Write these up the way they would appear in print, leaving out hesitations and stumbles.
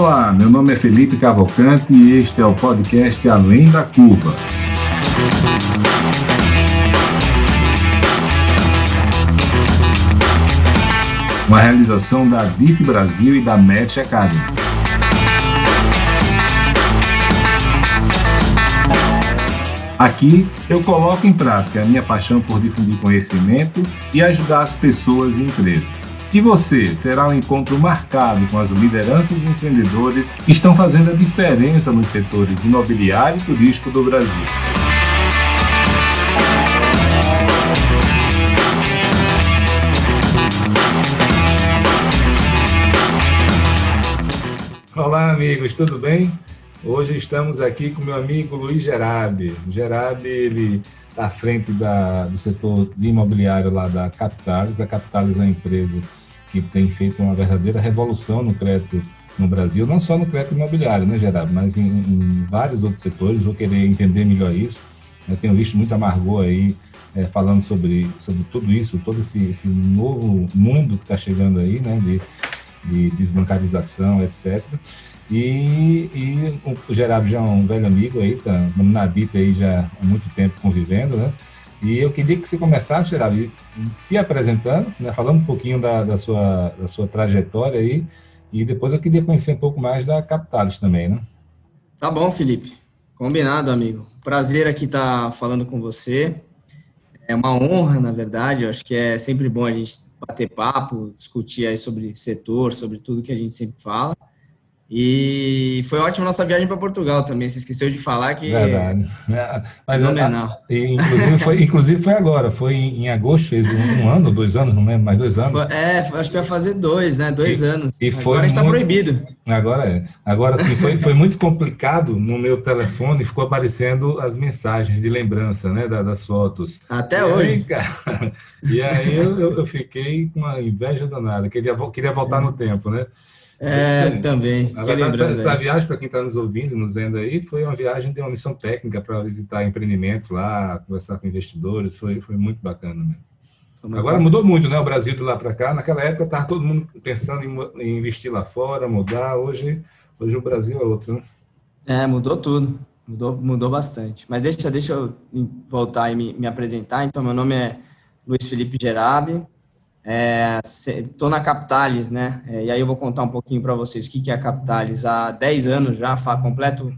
Olá, meu nome é Felipe Cavalcante e este é o podcast Além da Curva. Uma realização da DIT Brasil e da Match Academy. Aqui eu coloco em prática a minha paixão por difundir conhecimento e ajudar as pessoas e empresas. E você terá um encontro marcado com as lideranças e empreendedores que estão fazendo a diferença nos setores imobiliário e turístico do Brasil. Olá, amigos, tudo bem? Hoje estamos aqui com meu amigo Luiz Gerabi. O Gerabi, ele está à frente do setor de imobiliário lá da Capitalis. A Capitalis é uma empresa que tem feito uma verdadeira revolução no crédito no Brasil, não só no crédito imobiliário, né, Gerabi, mas em vários outros setores. Vou querer entender melhor isso. Eu tenho visto muita Margot aí falando sobre tudo isso, todo esse novo mundo que está chegando aí, né, de desbancarização, etc. E o Gerabi já é um velho amigo aí, tá na DIT aí já há muito tempo convivendo, né? E eu queria que você começasse, Gerabi, se apresentando, né, falando um pouquinho da sua trajetória aí, e depois eu queria conhecer um pouco mais da Capitalis também, né? Tá bom, Felipe. Combinado, amigo. Prazer aqui estar falando com você. É uma honra, na verdade. Eu acho que é sempre bom a gente bater papo, discutir aí sobre setor, sobre tudo que a gente sempre fala. E foi ótima nossa viagem para Portugal também. Você esqueceu de falar que Verdade. Mas, fenomenal. Inclusive foi agora, foi em agosto, fez um ano, 2 anos, não lembro, mais 2 anos. Acho que vai fazer 2, né? 2 anos. E foi agora a gente está proibido. Agora sim, foi muito complicado no meu telefone, ficou aparecendo as mensagens de lembrança, né, das fotos. Até hoje. Aí, cara, e aí eu fiquei com uma inveja danada, queria voltar no tempo, né? Também. Na verdade, essa viagem, para quem está nos ouvindo, nos vendo aí, foi uma viagem de uma missão técnica para visitar empreendimentos lá, conversar com investidores, foi muito bacana mesmo. Agora mudou muito, né? O Brasil de lá para cá. Naquela época estava todo mundo pensando em investir lá fora, mudar. Hoje o Brasil é outro, né? Mudou tudo. Mudou bastante. Mas deixa eu voltar e me apresentar. Então, meu nome é Luiz Felipe Gerabi. Estou na Capitalis, né? E aí eu vou contar um pouquinho para vocês o que é a Capitalis. Há 10 anos já, completo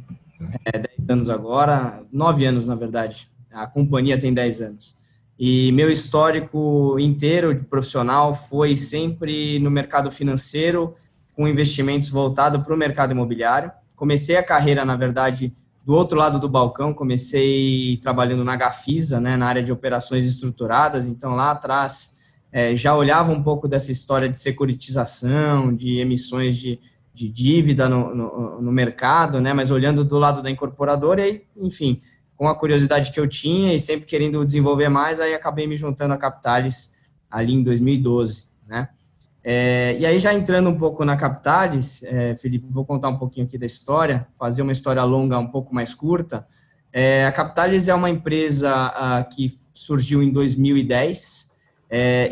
10 anos agora, 9 anos na verdade. A companhia tem 10 anos. E meu histórico inteiro de profissional foi sempre no mercado financeiro, com investimentos voltados para o mercado imobiliário. Comecei a carreira, na verdade, do outro lado do balcão, comecei trabalhando na Gafisa, né, na área de operações estruturadas. Então, lá atrás, já olhava um pouco dessa história de securitização, de emissões de dívida no mercado, né, mas olhando do lado da incorporadora e, enfim, com a curiosidade que eu tinha e sempre querendo desenvolver mais, aí acabei me juntando à Capitalis ali em 2012, né. E aí, já entrando um pouco na Capitalis, Felipe, vou contar um pouquinho aqui da história, fazer uma história longa um pouco mais curta. A Capitalis é uma empresa que surgiu em 2010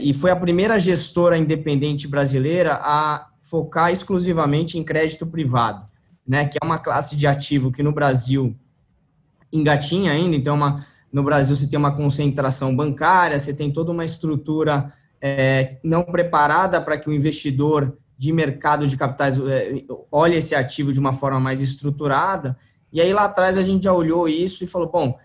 e foi a primeira gestora independente brasileira a focar exclusivamente em crédito privado, né, que é uma classe de ativo que no Brasil engatinha ainda. Então, no Brasil você tem uma concentração bancária, você tem toda uma estrutura não preparada para que o investidor de mercado de capitais olhe esse ativo de uma forma mais estruturada. E aí, lá atrás, a gente já olhou isso e falou, bom,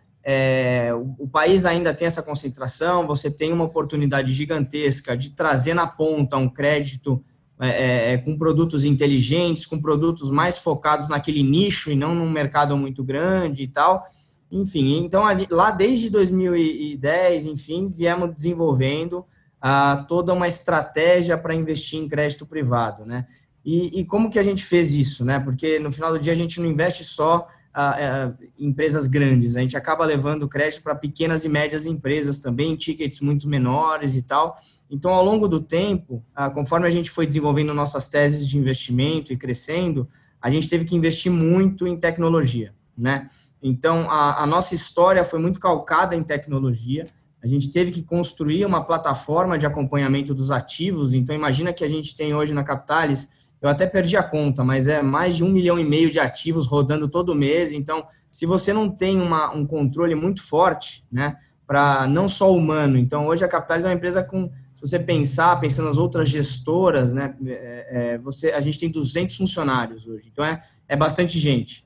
o país ainda tem essa concentração, você tem uma oportunidade gigantesca de trazer na ponta um crédito com produtos inteligentes, com produtos mais focados naquele nicho e não num mercado muito grande e tal. Enfim, então, lá desde 2010, enfim, viemos desenvolvendo toda uma estratégia para investir em crédito privado, né? E como que a gente fez isso, né? Porque no final do dia a gente não investe só em empresas grandes, a gente acaba levando crédito para pequenas e médias empresas também, tickets muito menores e tal. Então, ao longo do tempo, conforme a gente foi desenvolvendo nossas teses de investimento e crescendo, a gente teve que investir muito em tecnologia, né? Então, a nossa história foi muito calcada em tecnologia. A gente teve que construir uma plataforma de acompanhamento dos ativos. Então, imagina que a gente tem hoje na Capitalis eu até perdi a conta, mas é mais de 1,5 milhão de ativos rodando todo mês. Então, se você não tem um controle muito forte, né, para não só humano, então hoje a Capitalis é uma empresa com, se você pensando nas outras gestoras, né, a gente tem 200 funcionários hoje, então é bastante gente.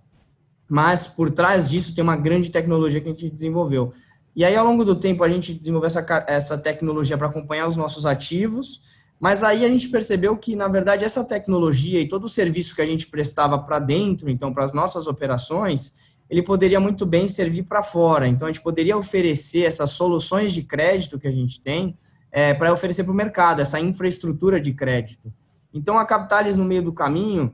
Mas por trás disso tem uma grande tecnologia que a gente desenvolveu. E aí, ao longo do tempo, a gente desenvolveu essa tecnologia para acompanhar os nossos ativos, mas aí a gente percebeu que, na verdade, essa tecnologia e todo o serviço que a gente prestava para dentro, então, para as nossas operações, ele poderia muito bem servir para fora. Então, a gente poderia oferecer essas soluções de crédito que a gente tem para oferecer para o mercado, essa infraestrutura de crédito. Então, a Capitalis, no meio do caminho,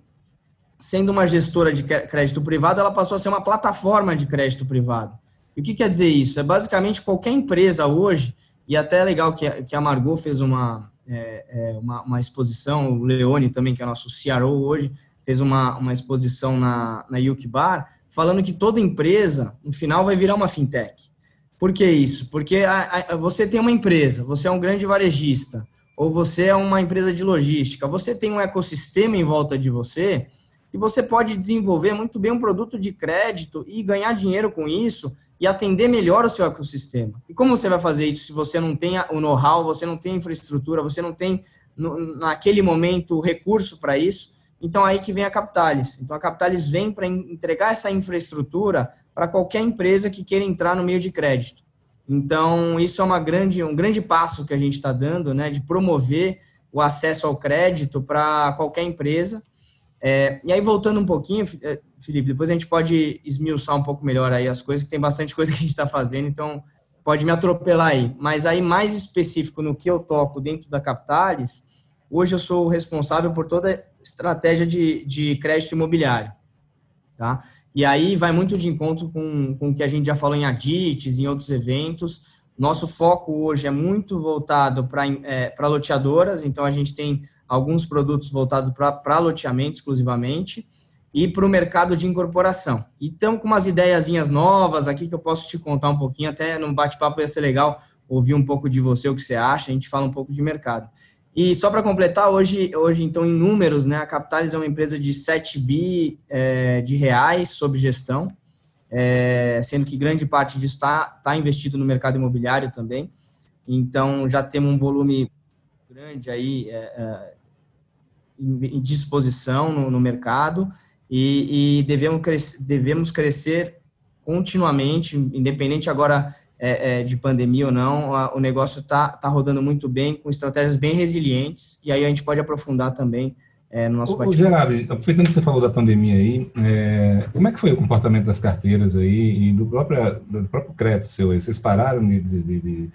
sendo uma gestora de crédito privado, ela passou a ser uma plataforma de crédito privado. E o que quer dizer isso? É basicamente qualquer empresa hoje, e até é legal que a Margot fez uma exposição, o Leone também, que é nosso CRO hoje, fez uma exposição na Yuki Bar, falando que toda empresa, no final, vai virar uma fintech. Por que isso? Porque você tem uma empresa, você é um grande varejista, ou você é uma empresa de logística, você tem um ecossistema em volta de você, e você pode desenvolver muito bem um produto de crédito e ganhar dinheiro com isso e atender melhor o seu ecossistema. E como você vai fazer isso se você não tem o know-how, você não tem infraestrutura, você não tem, naquele momento, recurso para isso? Então, aí que vem a Capitalis. Então, a Capitalis vem para entregar essa infraestrutura para qualquer empresa que queira entrar no meio de crédito. Então, isso é um grande passo que a gente está dando, né, de promover o acesso ao crédito para qualquer empresa. E aí, voltando um pouquinho, Felipe, depois a gente pode esmiuçar um pouco melhor aí as coisas, que tem bastante coisa que a gente está fazendo, então pode me atropelar aí. Mas aí, mais específico no que eu toco dentro da Capitalis, hoje eu sou o responsável por toda a estratégia de crédito imobiliário, tá? E aí vai muito de encontro com o que a gente já falou em Adites, em outros eventos. Nosso foco hoje é muito voltado para loteadoras, então a gente tem alguns produtos voltados para loteamento exclusivamente e para o mercado de incorporação. E estamos com umas ideiazinhas novas aqui que eu posso te contar um pouquinho, até no bate-papo ia ser legal ouvir um pouco de você, o que você acha, a gente fala um pouco de mercado. E só para completar, hoje, então, em números, né, a Capitalis é uma empresa de 7 bi de reais sob gestão, sendo que grande parte disso está investido no mercado imobiliário também. Então, já temos um volume grande aí em disposição no mercado e devemos crescer continuamente, independente agora de pandemia ou não, o negócio está rodando muito bem, com estratégias bem resilientes, e aí a gente pode aprofundar também no nosso bate-papo. Gerardo, aproveitando que você falou da pandemia aí, como é que foi o comportamento das carteiras aí e do próprio crédito seu aí? Vocês pararam de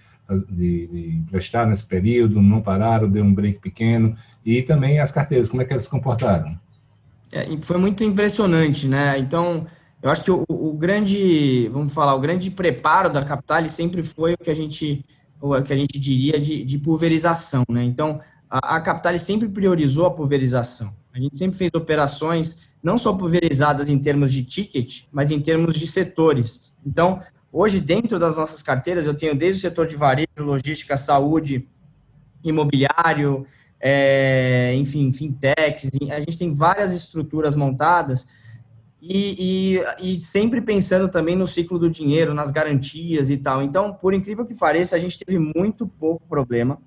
emprestar nesse período, não pararam, deu um break pequeno, e também as carteiras, como é que elas se comportaram? Foi muito impressionante, né? Então, eu acho que o grande preparo da Capitalis sempre foi o que a gente diria de pulverização, né? Então, a Capitalis sempre priorizou a pulverização. A gente sempre fez operações não só pulverizadas em termos de ticket, mas em termos de setores. Então, hoje, dentro das nossas carteiras, eu tenho desde o setor de varejo, logística, saúde, imobiliário, enfim, fintechs, a gente tem várias estruturas montadas e sempre pensando também no ciclo do dinheiro, nas garantias e tal. Então, por incrível que pareça, a gente teve muito pouco problema.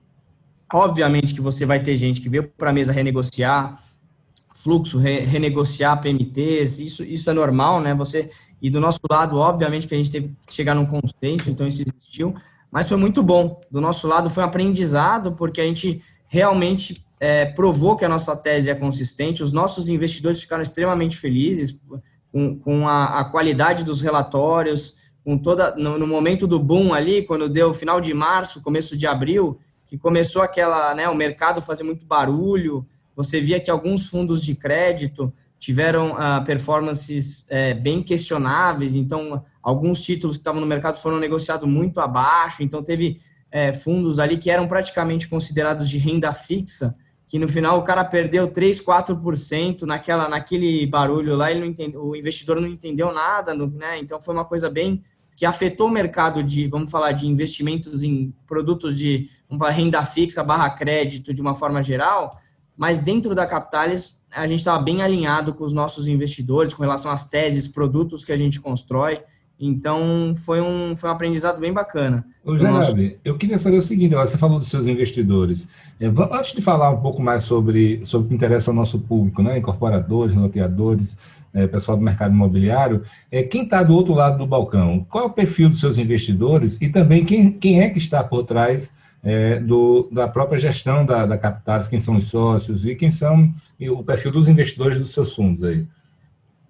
Obviamente que você vai ter gente que veio para a mesa renegociar fluxo, renegociar PMTs, isso é normal, né? E do nosso lado, obviamente que a gente teve que chegar num consenso, então isso existiu, mas foi muito bom. Do nosso lado foi um aprendizado, porque a gente realmente provou que a nossa tese é consistente, os nossos investidores ficaram extremamente felizes com a qualidade dos relatórios, no momento do boom ali, quando deu final de março, começo de abril, que começou o mercado fazer muito barulho, você via que alguns fundos de crédito tiveram performances bem questionáveis, então alguns títulos que estavam no mercado foram negociados muito abaixo, então teve fundos ali que eram praticamente considerados de renda fixa, que no final o cara perdeu 3%, 4% naquele barulho lá, o investidor não entendeu nada, né? Então foi uma coisa bem que afetou o mercado de investimentos em produtos de renda fixa / crédito de uma forma geral. mas dentro da Capitalis a gente estava bem alinhado com os nossos investidores, com relação às teses, produtos que a gente constrói. Então, foi um aprendizado bem bacana. Ô, Gerardo, eu queria saber o seguinte, agora você falou dos seus investidores. Antes de falar um pouco mais sobre o que interessa ao nosso público, né, incorporadores, loteadores, pessoal do mercado imobiliário, quem está do outro lado do balcão? Qual é o perfil dos seus investidores e também quem é que está por trás da própria gestão da Capitalis, quem são os sócios e o perfil dos investidores dos seus fundos aí?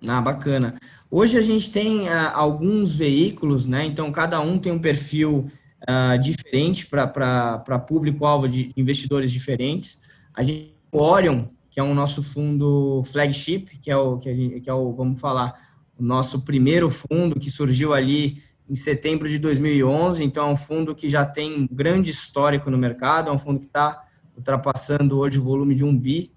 Ah, bacana. Hoje a gente tem alguns veículos, né? Então, cada um tem um perfil diferente para público-alvo de investidores diferentes. A gente tem o Orion, que é o nosso fundo flagship, que é o, vamos falar, o nosso primeiro fundo que surgiu ali em setembro de 2011. Então, é um fundo que já tem um grande histórico no mercado, é um fundo que está ultrapassando hoje o volume de 1 bi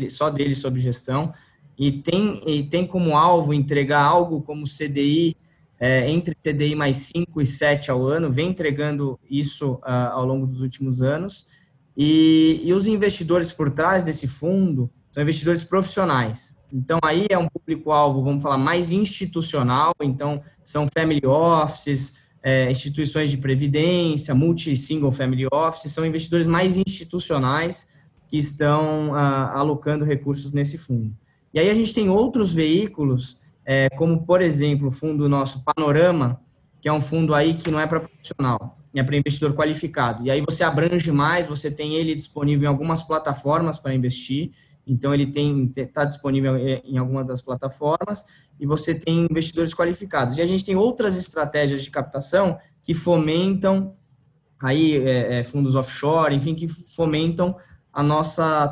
só dele sob gestão. E tem como alvo entregar algo como CDI, entre CDI mais 5 e 7 ao ano, vem entregando isso ao longo dos últimos anos. E os investidores por trás desse fundo são investidores profissionais. Então, aí é um público-alvo, vamos falar, mais institucional. Então, são family offices, instituições de previdência, multi-single family offices, são investidores mais institucionais que estão alocando recursos nesse fundo. E aí a gente tem outros veículos, como, por exemplo, o fundo nosso Panorama, que é um fundo aí que não é para profissional, é para investidor qualificado. E aí você abrange mais, você tem ele disponível em algumas plataformas para investir, então ele está disponível em algumas das plataformas, e você tem investidores qualificados. E a gente tem outras estratégias de captação que fomentam, aí fundos offshore, enfim, que fomentam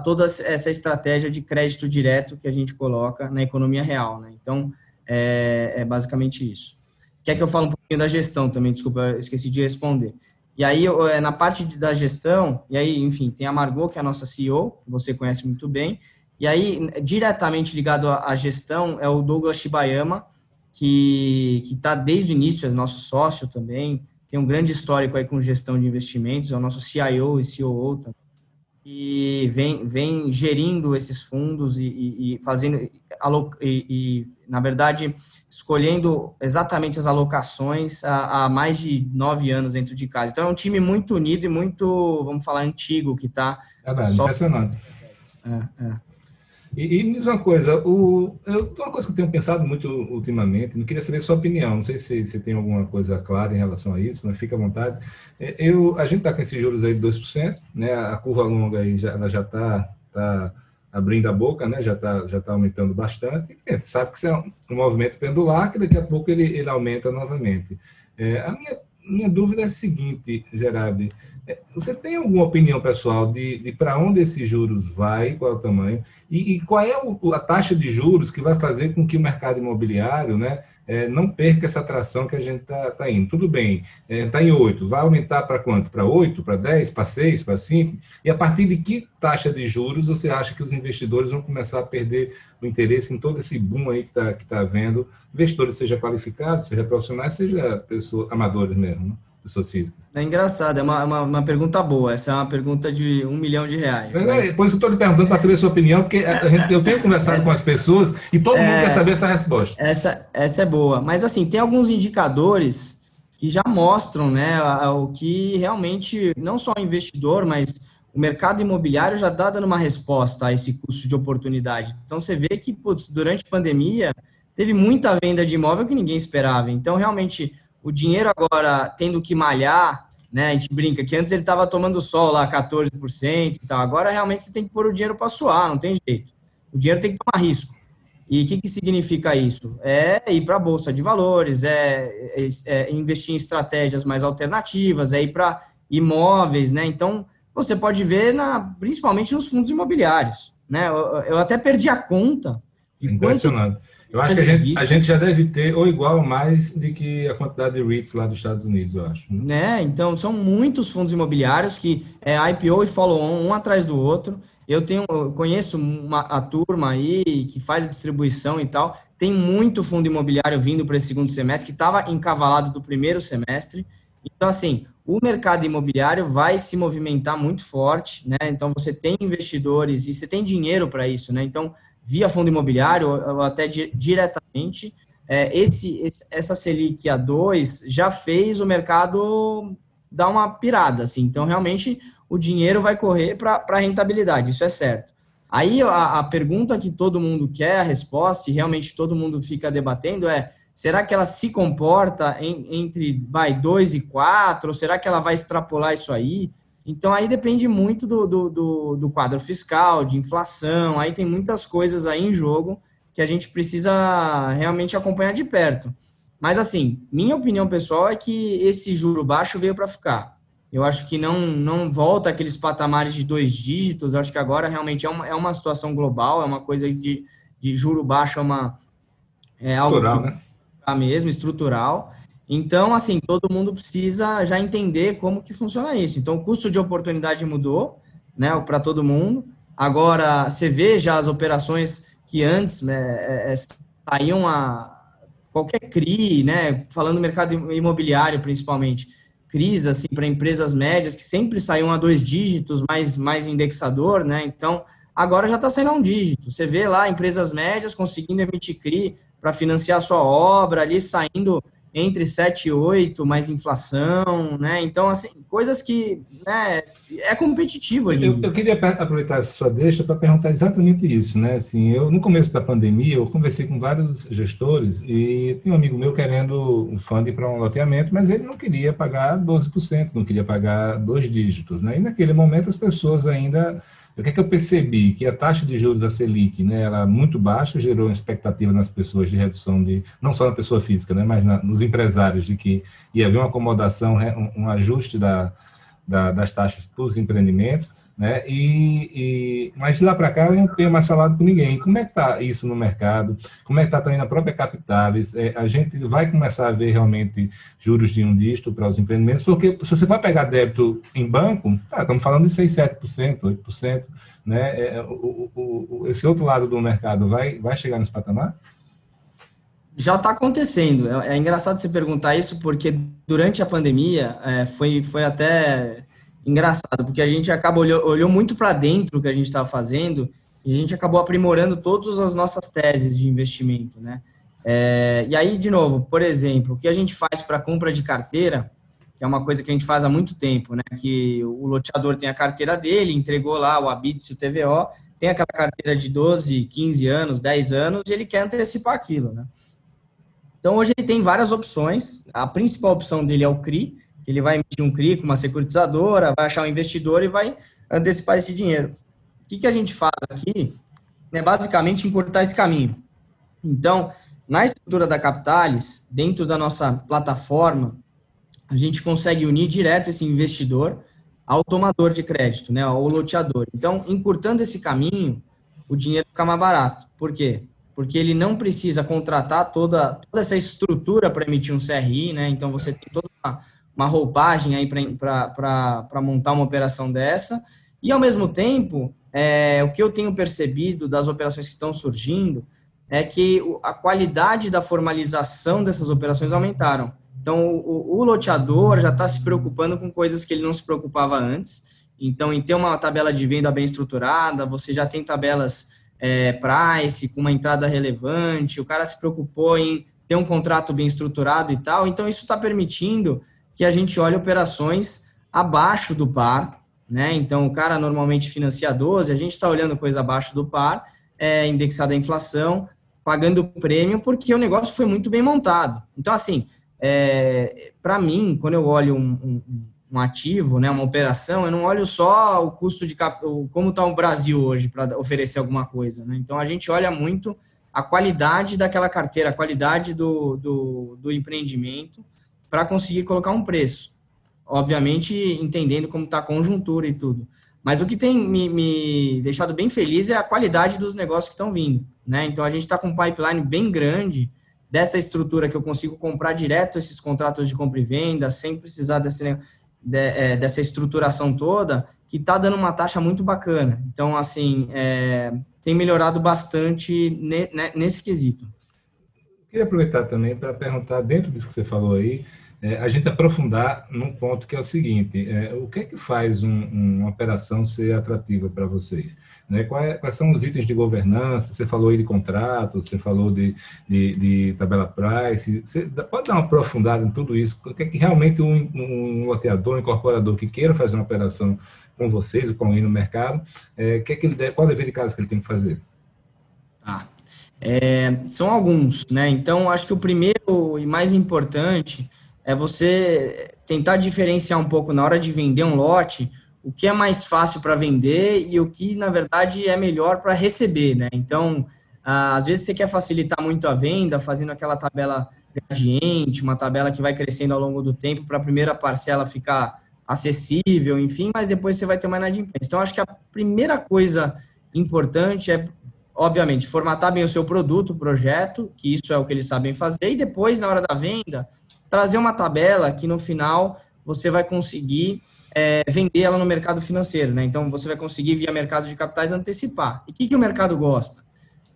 toda essa estratégia de crédito direto que a gente coloca na economia real, né? Então, é basicamente isso. Quer que eu fale um pouquinho da gestão também? Desculpa, eu esqueci de responder. E aí, na parte da gestão, e aí, enfim, tem a Margot, que é a nossa CEO, que você conhece muito bem, e aí, diretamente ligado à gestão, é o Douglas Shibayama, que está desde o início, é nosso sócio também, tem um grande histórico aí com gestão de investimentos, é o nosso CIO e COO também. E vem gerindo esses fundos e fazendo, na verdade, escolhendo exatamente as alocações há mais de 9 anos dentro de casa. Então, é um time muito unido e muito, vamos falar, antigo, que está... Impressionante. E me diz uma coisa, uma coisa que eu tenho pensado muito ultimamente, não queria saber a sua opinião, não sei se você tem alguma coisa clara em relação a isso, mas fica à vontade. A gente está com esses juros aí de 2%, né, a curva longa aí ela já está abrindo a boca, né, já tá aumentando bastante, e a gente sabe que isso é um movimento pendular, que daqui a pouco ele aumenta novamente. A minha dúvida é a seguinte, Gerardo, você tem alguma opinião pessoal de para onde esses juros vai, qual é o tamanho, e qual é a taxa de juros que vai fazer com que o mercado imobiliário, né, não perca essa atração que a gente está indo? Tudo bem, está em 8, vai aumentar para quanto? Para 8, para 10, para 6, para 5? E a partir de que taxa de juros você acha que os investidores vão começar a perder o interesse em todo esse boom aí que está havendo? Investidores, seja qualificados, seja profissionais, seja pessoas amadores mesmo, né? Pessoas físicas. É engraçado, é uma pergunta boa. Essa é uma pergunta de R$1 milhão. Mas... Por isso que eu estou lhe perguntando para saber a sua opinião, porque eu tenho conversado com as pessoas e todo mundo quer saber essa resposta. Essa é boa. Mas, assim, tem alguns indicadores que já mostram, né, o que realmente, não só o investidor, mas o mercado imobiliário já está dando uma resposta a esse custo de oportunidade. Então, você vê que, durante a pandemia, teve muita venda de imóvel que ninguém esperava. Então, realmente, o dinheiro agora tendo que malhar, né? A gente brinca que antes ele estava tomando sol lá 14% e tal. Agora realmente você tem que pôr o dinheiro para suar, não tem jeito. O dinheiro tem que tomar risco. E o que significa isso? É ir para a Bolsa de Valores, investir em estratégias mais alternativas, ir para imóveis, né? Então, você pode ver principalmente nos fundos imobiliários, né? Eu até perdi a conta de impressionante. Eu acho que a gente já deve ter ou igual ou mais do que a quantidade de REITs lá dos Estados Unidos, eu acho. Né? Então, são muitos fundos imobiliários que IPO e follow-on, um atrás do outro. Eu conheço a turma aí que faz a distribuição e tal. Tem muito fundo imobiliário vindo para esse segundo semestre, que estava encavalado do primeiro semestre. Então, assim, o mercado imobiliário vai se movimentar muito forte, né? Então, você tem investidores e você tem dinheiro para isso, né? Então, via fundo imobiliário ou até diretamente, essa Selic a 2 já fez o mercado dar uma pirada, assim. Então, realmente, o dinheiro vai correr para a rentabilidade, isso é certo. Aí, a pergunta que todo mundo quer a resposta, e realmente todo mundo fica debatendo, será que ela se comporta entre 2 e 4? Ou será que ela vai extrapolar isso aí? Então, aí depende muito do quadro fiscal, de inflação, aí tem muitas coisas aí em jogo que a gente precisa realmente acompanhar de perto. Mas, assim, minha opinião pessoal é que esse juro baixo veio para ficar. Eu acho que não volta aqueles patamares de 2 dígitos, eu acho que agora realmente é uma situação global, é uma coisa de juro baixo, é algo Plural, que né? mesmo, estrutural. Então, assim, todo mundo precisa já entender como que funciona isso. Então, o custo de oportunidade mudou, né, para todo mundo. Agora, você vê já as operações que antes, né, saíam a qualquer CRI, né, falando do mercado imobiliário principalmente, CRIs, assim, para empresas médias, que sempre saíam a 2 dígitos, mais indexador, né, então, agora já está saindo a 1 dígito. Você vê lá empresas médias conseguindo emitir CRI para financiar a sua obra, ali saindo entre 7 e 8, mais inflação, né? Então, assim, coisas que, né, é competitivo hoje em Eu dia. queria aproveitar essa sua deixa para perguntar exatamente isso, né? Assim, no começo da pandemia, eu conversei com vários gestores e tem um amigo meu querendo um fundo para um loteamento, mas ele não queria pagar 12%, não queria pagar 2 dígitos, né? E naquele momento as pessoas ainda... O que é que eu percebi? Que a taxa de juros da Selic, né, era muito baixa, gerou uma expectativa nas pessoas de redução de, não só na pessoa física, né, mas nos empresários, de que ia haver uma acomodação, um ajuste das taxas para os empreendimentos, né? Mas de lá para cá eu não tenho mais falado com ninguém. Como é que está isso no mercado? Como é que está também na própria Capitalis? A gente vai começar a ver realmente juros de 1 dígito para os empreendimentos, porque se você vai pegar débito em banco, estamos falando de 6, 7%, 8%, né? Esse outro lado do mercado vai chegar nesse patamar? Já está acontecendo. É engraçado você perguntar isso, porque durante a pandemia foi até engraçado, porque a gente olhou muito para dentro do que a gente estava fazendo e a gente acabou aprimorando todas as nossas teses de investimento, né? E aí, de novo, por exemplo, o que a gente faz para compra de carteira, que é uma coisa que a gente faz há muito tempo, né? Que o loteador tem a carteira dele, entregou lá o Habite e o TVO, tem aquela carteira de 12, 15 anos, 10 anos, e ele quer antecipar aquilo, né? Então, hoje ele tem várias opções. A principal opção dele é o CRI, que ele vai emitir um CRI com uma securitizadora, vai achar um investidor e vai antecipar esse dinheiro. O que a gente faz aqui é basicamente encurtar esse caminho. Então, na estrutura da Capitalis, dentro da nossa plataforma, a gente consegue unir direto esse investidor ao tomador de crédito, né, ao loteador. Então, encurtando esse caminho, o dinheiro fica mais barato. Por quê? Porque ele não precisa contratar toda essa estrutura para emitir um CRI, né? Então, você tem toda uma roupagem aí para montar uma operação dessa. E, ao mesmo tempo, o que eu tenho percebido das operações que estão surgindo é que a qualidade da formalização dessas operações aumentaram. Então, o loteador já está se preocupando com coisas que ele não se preocupava antes. Então, em ter uma tabela de venda bem estruturada, você já tem tabelas price, com uma entrada relevante, o cara se preocupou em ter um contrato bem estruturado e tal. Então, isso está permitindo que a gente olhe operações abaixo do par, né? Então, o cara normalmente financia 12, a gente está olhando coisa abaixo do par, indexada à inflação, pagando prêmio, porque o negócio foi muito bem montado. Então, assim, para mim, quando eu olho um ativo, né, uma operação, eu não olho só o custo de como está o Brasil hoje para oferecer alguma coisa, né? Então, a gente olha muito a qualidade daquela carteira, a qualidade do empreendimento para conseguir colocar um preço. Obviamente, entendendo como está a conjuntura e tudo. Mas o que tem me deixado bem feliz é a qualidade dos negócios que estão vindo, né? Então, a gente está com um pipeline bem grande dessa estrutura que eu consigo comprar direto esses contratos de compra e venda, sem precisar dessa estruturação toda, que está dando uma taxa muito bacana. Então, assim, tem melhorado bastante nesse quesito. Queria aproveitar também para perguntar, dentro disso que você falou aí, a gente aprofundar num ponto que é o seguinte: o que é que faz uma operação ser atrativa para vocês? Né? Quais são os itens de governança? Você falou aí de contrato, você falou de tabela price. Você pode dar uma aprofundada em tudo isso? O que é que realmente um loteador, um incorporador que queira fazer uma operação com vocês ou com alguém no mercado, qual é o dever de casa que ele tem que fazer? Tá. São alguns, né? Então, acho que o primeiro e mais importante é você tentar diferenciar um pouco na hora de vender um lote, o que é mais fácil para vender e o que, na verdade, é melhor para receber, né? Então, às vezes você quer facilitar muito a venda, fazendo aquela tabela gradiente, uma tabela que vai crescendo ao longo do tempo para a primeira parcela ficar acessível, enfim, mas depois você vai ter uma inadimplência. Então, acho que a primeira coisa importante é, obviamente, formatar bem o seu produto, o projeto, que isso é o que eles sabem fazer, e depois, na hora da venda, trazer uma tabela que, no final, você vai conseguir vender ela no mercado financeiro, né? Então, você vai conseguir, via mercado de capitais, antecipar. E o que o mercado gosta?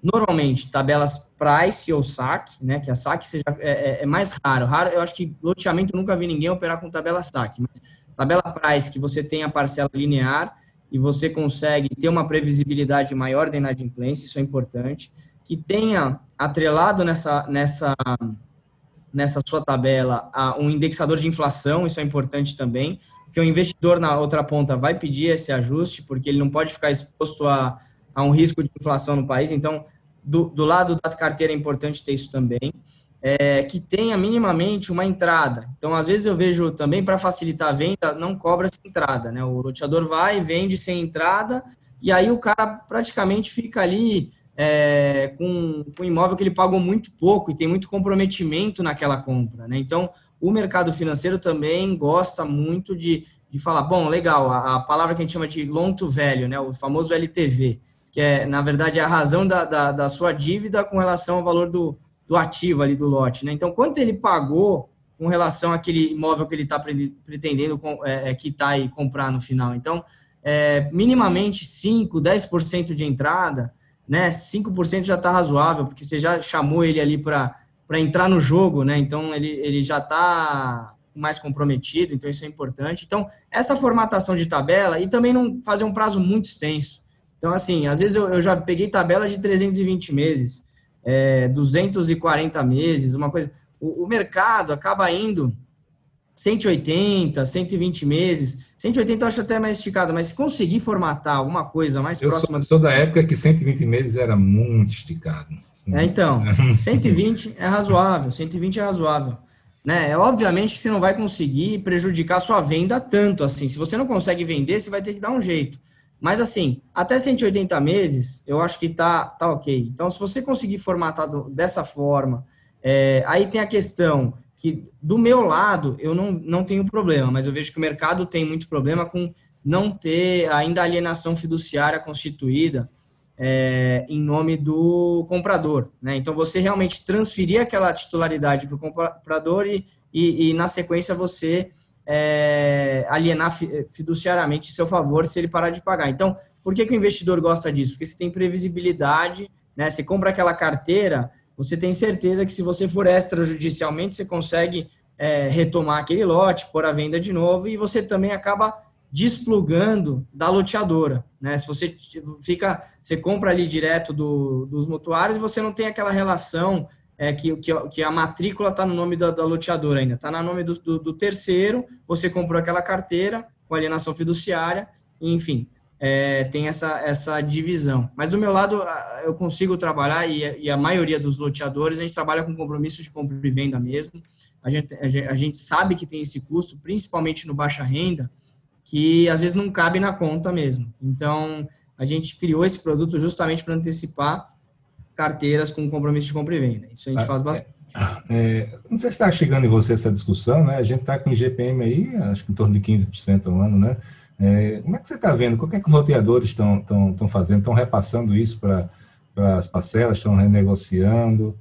Normalmente, tabelas price ou saque, né? Que a saque é mais raro. Eu acho que loteamento, eu nunca vi ninguém operar com tabela saque, mas tabela price, que você tem a parcela linear, e você consegue ter uma previsibilidade maior da inadimplência, isso é importante, que tenha atrelado nessa sua tabela um indexador de inflação, isso é importante também, porque o investidor na outra ponta vai pedir esse ajuste, porque ele não pode ficar exposto a um risco de inflação no país, então, do lado da carteira é importante ter isso também, que tenha minimamente uma entrada. Então, às vezes eu vejo também, para facilitar a venda, não cobra-se entrada, né? O loteador vai, vende sem entrada, e aí o cara praticamente fica ali com um imóvel que ele pagou muito pouco e tem muito comprometimento naquela compra, né? Então, o mercado financeiro também gosta muito de falar, bom, legal, a palavra que a gente chama de loan to value, né? O famoso LTV, que na verdade, é a razão da sua dívida com relação ao valor do ativo ali do lote, né? Então, quanto ele pagou com relação àquele imóvel que ele está pretendendo quitar e comprar no final? Então, minimamente 5%, 10% de entrada, né? 5% já está razoável, porque você já chamou ele ali para entrar no jogo, né? Então, ele já está mais comprometido, então isso é importante. Então, essa formatação de tabela e também não fazer um prazo muito extenso. Então, assim, às vezes eu já peguei tabela de 320 meses, 240 meses, uma coisa. O mercado acaba indo 180, 120 meses. 180 eu acho até mais esticado, mas se conseguir formatar alguma coisa mais próxima... Eu sou da época que 120 meses era muito esticado. Então, 120 é razoável, 120 é razoável. Né? Obviamente que você não vai conseguir prejudicar a sua venda tanto assim. Se você não consegue vender, você vai ter que dar um jeito. Mas, assim, até 180 meses, eu acho que tá ok. Então, se você conseguir formatar dessa forma, aí tem a questão que, do meu lado, eu não tenho problema, mas eu vejo que o mercado tem muito problema com não ter ainda a alienação fiduciária constituída em nome do comprador, né? Então, você realmente transferir aquela titularidade para o comprador e, na sequência, você... alienar fiduciariamente em seu favor se ele parar de pagar. Então, por que o investidor gosta disso? Porque você tem previsibilidade, né? Você compra aquela carteira, você tem certeza que se você for extrajudicialmente, você consegue retomar aquele lote, pôr a venda de novo, e você também acaba desplugando da loteadora, né? Se você compra ali direto dos mutuários, você não tem aquela relação que a matrícula está no nome da loteadora ainda, está no nome do terceiro, você comprou aquela carteira com alienação fiduciária, enfim, tem essa divisão. Mas do meu lado, eu consigo trabalhar, e a maioria dos loteadores, a gente trabalha com compromisso de compra e venda mesmo, a gente sabe que tem esse custo, principalmente no baixa renda, que às vezes não cabe na conta mesmo. Então, a gente criou esse produto justamente para antecipar carteiras com compromisso de compra e venda. Isso a gente faz bastante. Não sei se está chegando em você essa discussão, né? A gente está com o IGPM aí, acho que em torno de 15% ao ano, né? Como é que você está vendo? O que é que os loteadores estão fazendo? Estão repassando isso para as parcelas? Estão renegociando?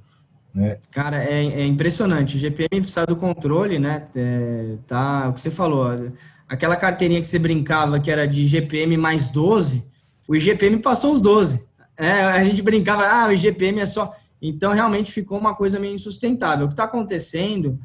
Né? Cara, é impressionante. O IGPM precisa do controle, né? O que você falou, aquela carteirinha que você brincava que era de IGPM mais 12, o IGPM passou os 12. A gente brincava, o IGPM é só... Então, realmente ficou uma coisa meio insustentável. O que está acontecendo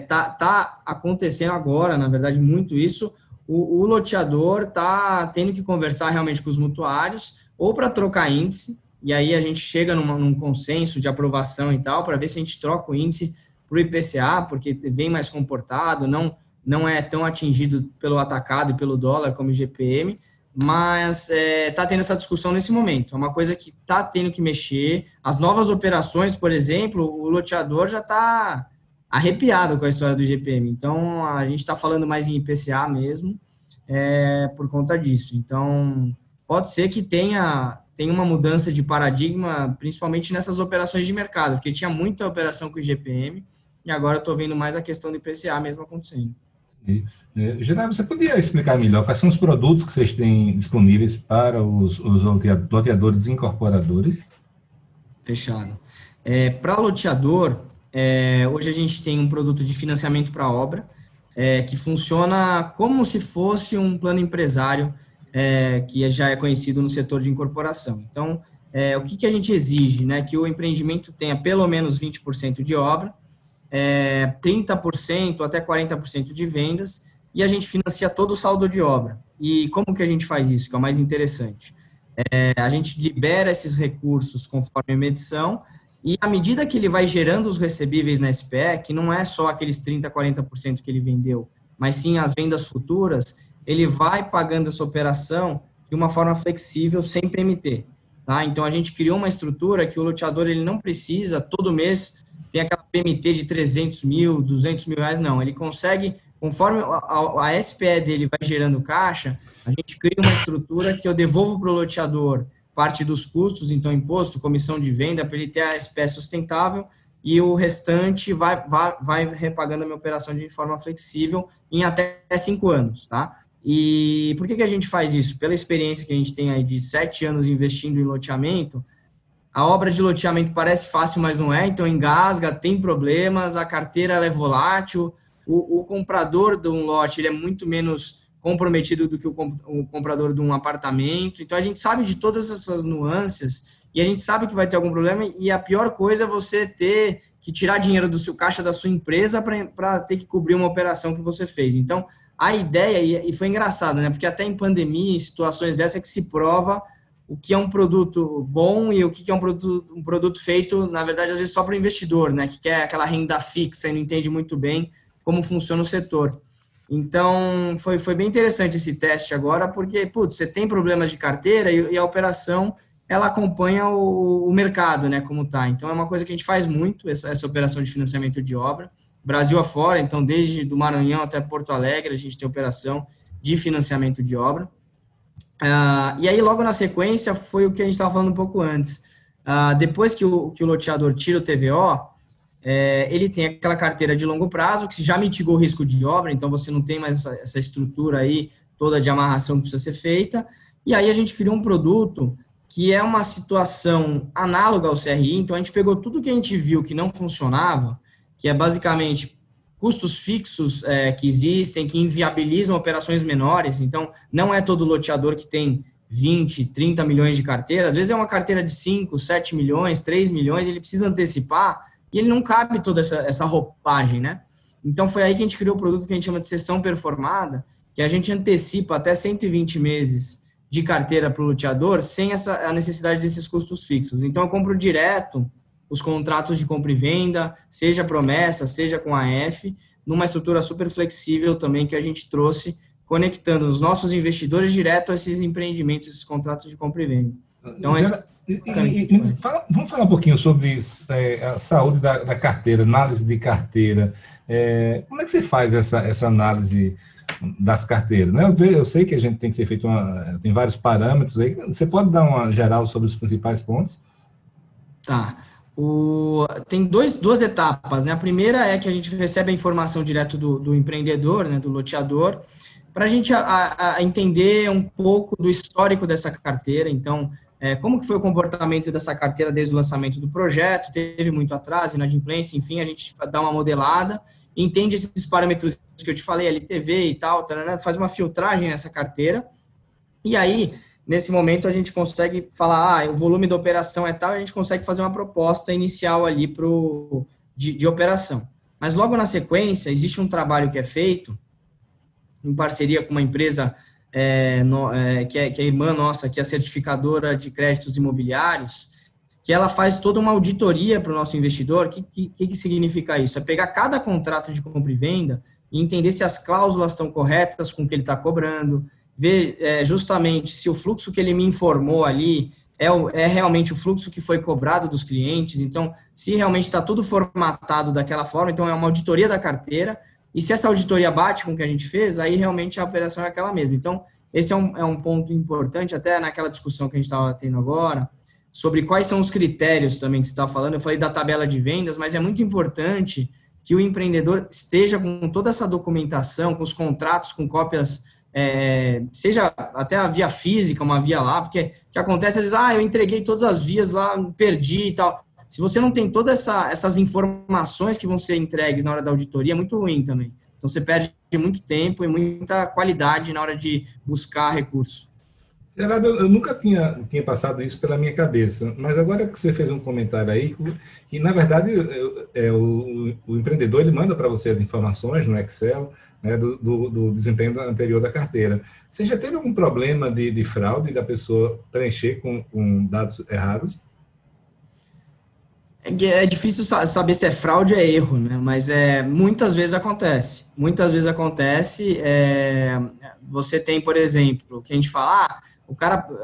tá acontecendo agora, na verdade, muito isso. O loteador está tendo que conversar realmente com os mutuários, ou para trocar índice, e aí a gente chega num consenso de aprovação e tal, para ver se a gente troca o índice para o IPCA, porque vem mais comportado, não é tão atingido pelo atacado e pelo dólar como o IGPM, mas está tendo essa discussão nesse momento. É uma coisa que está tendo que mexer. As novas operações, por exemplo, o loteador já está arrepiado com a história do IGPM. Então, a gente está falando mais em IPCA mesmo, por conta disso. Então, pode ser que tenha uma mudança de paradigma, principalmente nessas operações de mercado, porque tinha muita operação com o IGPM, e agora eu estou vendo mais a questão do IPCA mesmo acontecendo. Geraldo, você podia explicar melhor quais são os produtos que vocês têm disponíveis para os loteadores e incorporadores? Fechado. Para loteador, hoje a gente tem um produto de financiamento para obra, que funciona como se fosse um plano empresário, que já é conhecido no setor de incorporação. Então, o que a gente exige? Né? Que o empreendimento tenha pelo menos 20% de obra, 30% até 40% de vendas, e a gente financia todo o saldo de obra. E como que a gente faz isso, que é o mais interessante? A gente libera esses recursos conforme a medição, e à medida que ele vai gerando os recebíveis na SPE, que não é só aqueles 30%, 40% que ele vendeu, mas sim as vendas futuras, ele vai pagando essa operação de uma forma flexível, sem PMT. Tá? Então, a gente criou uma estrutura que o loteador ele não precisa, todo mês, ter aquela PMT de 300 mil, 200 mil reais, não. Ele consegue, conforme a SPE dele vai gerando caixa, a gente cria uma estrutura que eu devolvo para o loteador parte dos custos, então imposto, comissão de venda, para ele ter a SPE sustentável, e o restante vai repagando a minha operação de forma flexível em até 5 anos, tá? E por que a gente faz isso? Pela experiência que a gente tem aí de 7 anos investindo em loteamento, a obra de loteamento parece fácil, mas não é, então engasga, tem problemas, a carteira ela é volátil, o comprador de um lote ele é muito menos comprometido do que o comprador de um apartamento, então a gente sabe de todas essas nuances e a gente sabe que vai ter algum problema, e a pior coisa é você ter que tirar dinheiro do seu caixa da sua empresa para ter que cobrir uma operação que você fez. Então, a ideia, e foi engraçado, né? Porque até em pandemia, em situações dessa, que se prova o que é um produto bom e o que é um produto feito, na verdade, às vezes só para o investidor, né? Que quer aquela renda fixa e não entende muito bem como funciona o setor. Então, foi bem interessante esse teste agora, porque, você tem problemas de carteira e a operação, ela acompanha o mercado, né? Como está. Então, é uma coisa que a gente faz muito, essa operação de financiamento de obra. Brasil afora, então, desde do Maranhão até Porto Alegre, a gente tem operação de financiamento de obra. E aí, logo na sequência, foi o que a gente estava falando um pouco antes. Depois que o loteador tira o TVO, ele tem aquela carteira de longo prazo, que já mitigou o risco de obra, então você não tem mais essa estrutura aí toda de amarração que precisa ser feita. E aí a gente criou um produto que é uma situação análoga ao CRI, então a gente pegou tudo que a gente viu que não funcionava, que é basicamente custos fixos que existem, que inviabilizam operações menores. Então, não é todo loteador que tem 20, 30 milhões de carteira. Às vezes é uma carteira de 5, 7 milhões, 3 milhões, ele precisa antecipar e ele não cabe toda essa roupagem, né? Então, foi aí que a gente criou o produto que a gente chama de cessão performada, que a gente antecipa até 120 meses de carteira para o loteador sem a necessidade desses custos fixos. Então, eu compro direto os contratos de compra e venda, seja promessa, seja com AF, numa estrutura super flexível também que a gente trouxe, conectando os nossos investidores direto a esses empreendimentos, esses contratos de compra e venda. Então, vamos falar um pouquinho sobre a saúde da carteira, análise de carteira. Como é que você faz essa análise das carteiras? Né? Eu sei que a gente tem que ser feito tem vários parâmetros aí. Você pode dar uma geral sobre os principais pontos? Tá. Tem duas etapas, né? A primeira é que a gente recebe a informação direto do empreendedor, né, do loteador, para a gente entender um pouco do histórico dessa carteira. Então, como que foi o comportamento dessa carteira desde o lançamento do projeto, teve muito atraso, inadimplência, enfim, a gente dá uma modelada, entende esses parâmetros que eu te falei, LTV e tal, faz uma filtragem nessa carteira, e aí, nesse momento, a gente consegue falar, o volume da operação é tal, e a gente consegue fazer uma proposta inicial ali de operação. Mas logo na sequência, existe um trabalho que é feito em parceria com uma empresa que é irmã nossa, que é a certificadora de créditos imobiliários, que ela faz toda uma auditoria para o nosso investidor. O que significa isso? É pegar cada contrato de compra e venda e entender se as cláusulas estão corretas com o que ele está cobrando, ver justamente se o fluxo que ele me informou ali é realmente o fluxo que foi cobrado dos clientes. Então, se realmente está tudo formatado daquela forma, então é uma auditoria da carteira, e se essa auditoria bate com o que a gente fez, aí realmente a operação é aquela mesma. Então, esse é um ponto importante, até naquela discussão que a gente estava tendo agora, sobre quais são os critérios também que você está falando. Eu falei da tabela de vendas, mas é muito importante que o empreendedor esteja com toda essa documentação, com os contratos, com cópias, seja até a via física, uma via lá, porque o que acontece é, eu entreguei todas as vias lá, perdi e tal. Se você não tem todas essas informações que vão ser entregues na hora da auditoria, é muito ruim também. Então, você perde muito tempo e muita qualidade na hora de buscar recurso. Gerardo, eu nunca tinha passado isso pela minha cabeça, mas agora que você fez um comentário aí, que na verdade o empreendedor ele manda para você as informações no Excel, né, do desempenho anterior da carteira. Você já teve algum problema de fraude da pessoa preencher com dados errados? É difícil saber se é fraude ou é erro, né? Mas muitas vezes acontece. Muitas vezes acontece. Você tem, por exemplo, que a gente fala,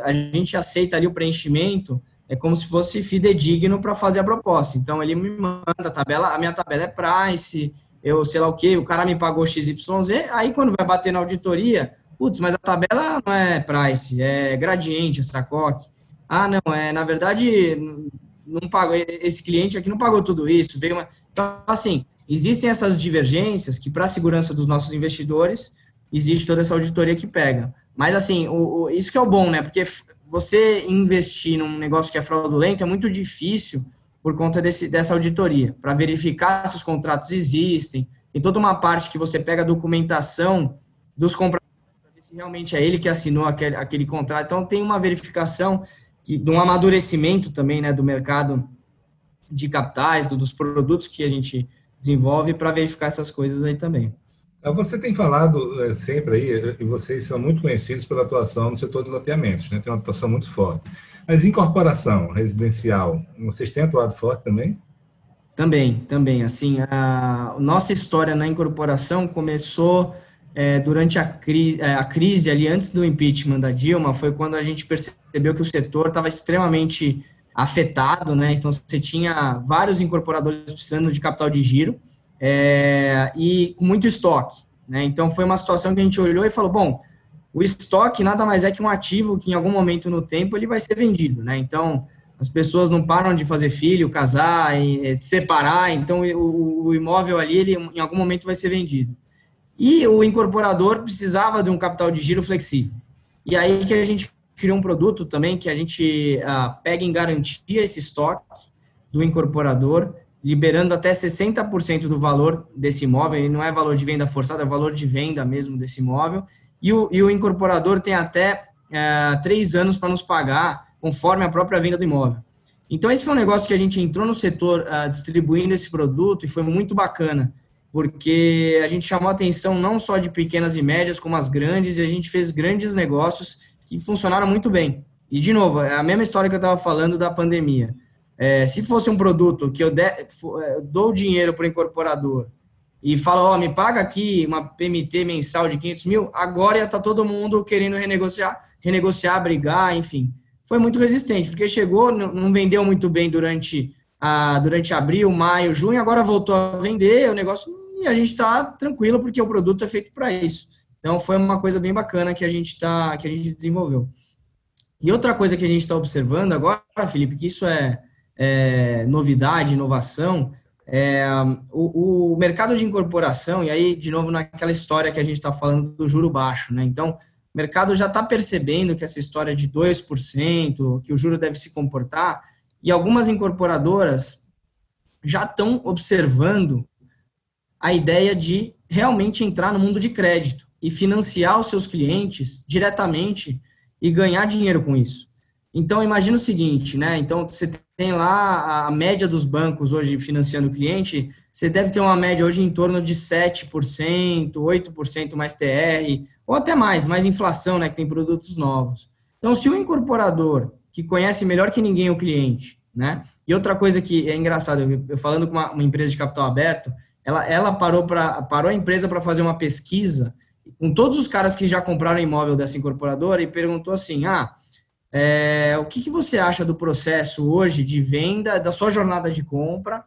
a gente aceita ali o preenchimento, é como se fosse fidedigno para fazer a proposta. Então, ele me manda a minha tabela é price, eu sei lá o quê, o cara me pagou XYZ, aí quando vai bater na auditoria, mas a tabela não é price, é gradiente, essa COC. Não, na verdade, não pagou, esse cliente aqui não pagou tudo isso. Então, assim, existem essas divergências que, para a segurança dos nossos investidores, existe toda essa auditoria que pega. Mas, assim, isso que é o bom, né? Porque você investir num negócio que é fraudulento é muito difícil por conta dessa auditoria, para verificar se os contratos existem. Tem toda uma parte que você pega a documentação dos compradores para ver se realmente é ele que assinou aquele contrato. Então, tem uma verificação de um amadurecimento também, né, do mercado de capitais, dos produtos que a gente desenvolve, para verificar essas coisas aí também. Você tem falado sempre aí, e vocês são muito conhecidos pela atuação no setor de loteamentos, né? Tem uma atuação muito forte. Mas incorporação residencial, vocês têm atuado forte também? Também. Assim, a nossa história na incorporação começou durante a crise ali, antes do impeachment da Dilma, foi quando a gente percebeu que o setor estava extremamente afetado, né? Então, você tinha vários incorporadores precisando de capital de giro, e com muito estoque, né? Então, foi uma situação que a gente olhou e falou, bom, o estoque nada mais é que um ativo que em algum momento no tempo ele vai ser vendido, né? Então, as pessoas não param de fazer filho, casar, separar, então o imóvel ali, ele em algum momento vai ser vendido. E o incorporador precisava de um capital de giro flexível. E aí que a gente criou um produto também que a gente pega em garantia esse estoque do incorporador, liberando até 60% do valor desse imóvel, e não é valor de venda forçado, é valor de venda mesmo desse imóvel, e o incorporador tem até 3 anos para nos pagar, conforme a própria venda do imóvel. Então, esse foi um negócio que a gente entrou no setor distribuindo esse produto, e foi muito bacana, porque a gente chamou a atenção não só de pequenas e médias, como as grandes, e a gente fez grandes negócios que funcionaram muito bem. E, de novo, é a mesma história que eu estava falando da pandemia. Se fosse um produto que eu dou dinheiro para o incorporador e falo, me paga aqui uma PMT mensal de 500 mil, agora ia estar todo mundo querendo renegociar, brigar, enfim. Foi muito resistente, porque chegou, não vendeu muito bem durante abril, maio, junho, agora voltou a vender o negócio e a gente está tranquilo porque o produto é feito para isso. Então, foi uma coisa bem bacana que a gente desenvolveu. E outra coisa que a gente está observando agora, Felipe, que isso é novidade, inovação, o mercado de incorporação, e aí, de novo, naquela história que a gente está falando do juro baixo, né? Então, o mercado já está percebendo que essa história de 2%, que o juro deve se comportar, e algumas incorporadoras já estão observando a ideia de realmente entrar no mundo de crédito e financiar os seus clientes diretamente e ganhar dinheiro com isso. Então, imagina o seguinte, né? Então, você tem lá a média dos bancos hoje financiando o cliente, você deve ter uma média hoje em torno de 7%, 8% mais TR, ou até mais inflação, né? Que tem produtos novos. Então, se o incorporador, que conhece melhor que ninguém o cliente, né? E outra coisa que é engraçado, eu falando com uma empresa de capital aberto, ela parou a empresa para fazer uma pesquisa com todos os caras que já compraram imóvel dessa incorporadora e perguntou assim, o que você acha do processo hoje de venda, da sua jornada de compra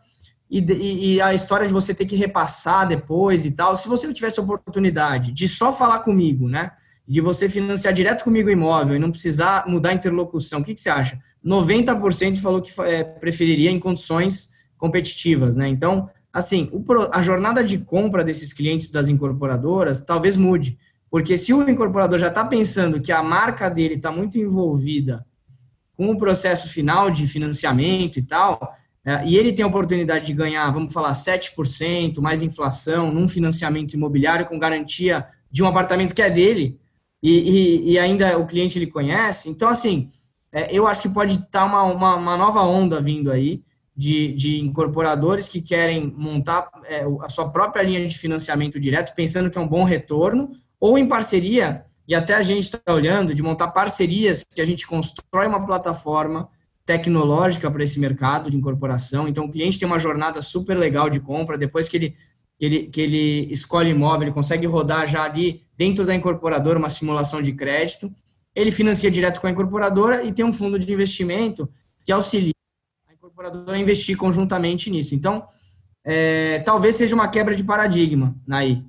e a história de você ter que repassar depois e tal? Se você tivesse a oportunidade de só falar comigo, né? De você financiar direto comigo o imóvel e não precisar mudar a interlocução, o que você acha? 90% falou que preferiria em condições competitivas, né? Então, assim, a jornada de compra desses clientes das incorporadoras talvez mude. Porque se o incorporador já está pensando que a marca dele está muito envolvida com o processo final de financiamento e tal, e ele tem a oportunidade de ganhar, vamos falar, 7% mais inflação num financiamento imobiliário com garantia de um apartamento que é dele, e ainda o cliente ele conhece, então, assim, eu acho que pode estar uma nova onda vindo aí de incorporadores que querem montar a sua própria linha de financiamento direto, pensando que é um bom retorno, ou em parceria, e até a gente está olhando, de montar parcerias que a gente constrói uma plataforma tecnológica para esse mercado de incorporação. Então, o cliente tem uma jornada super legal de compra, depois que ele escolhe imóvel, ele consegue rodar já ali dentro da incorporadora uma simulação de crédito, ele financia direto com a incorporadora e tem um fundo de investimento que auxilia a incorporadora a investir conjuntamente nisso. Então, talvez seja uma quebra de paradigma aí.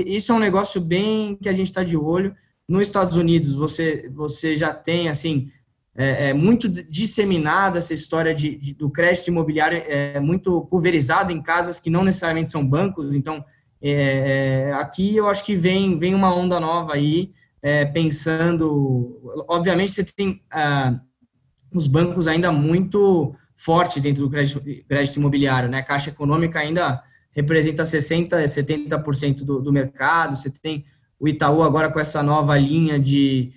Isso é um negócio bem que a gente está de olho. Nos Estados Unidos, você já tem, assim, muito disseminada essa história do crédito imobiliário, muito pulverizado em casas que não necessariamente são bancos. Então, aqui eu acho que vem uma onda nova aí, pensando... Obviamente, você tem os bancos ainda muito forte dentro do crédito imobiliário, né? A Caixa Econômica ainda representa 60%, 70% do mercado. Você tem o Itaú agora com essa nova linha de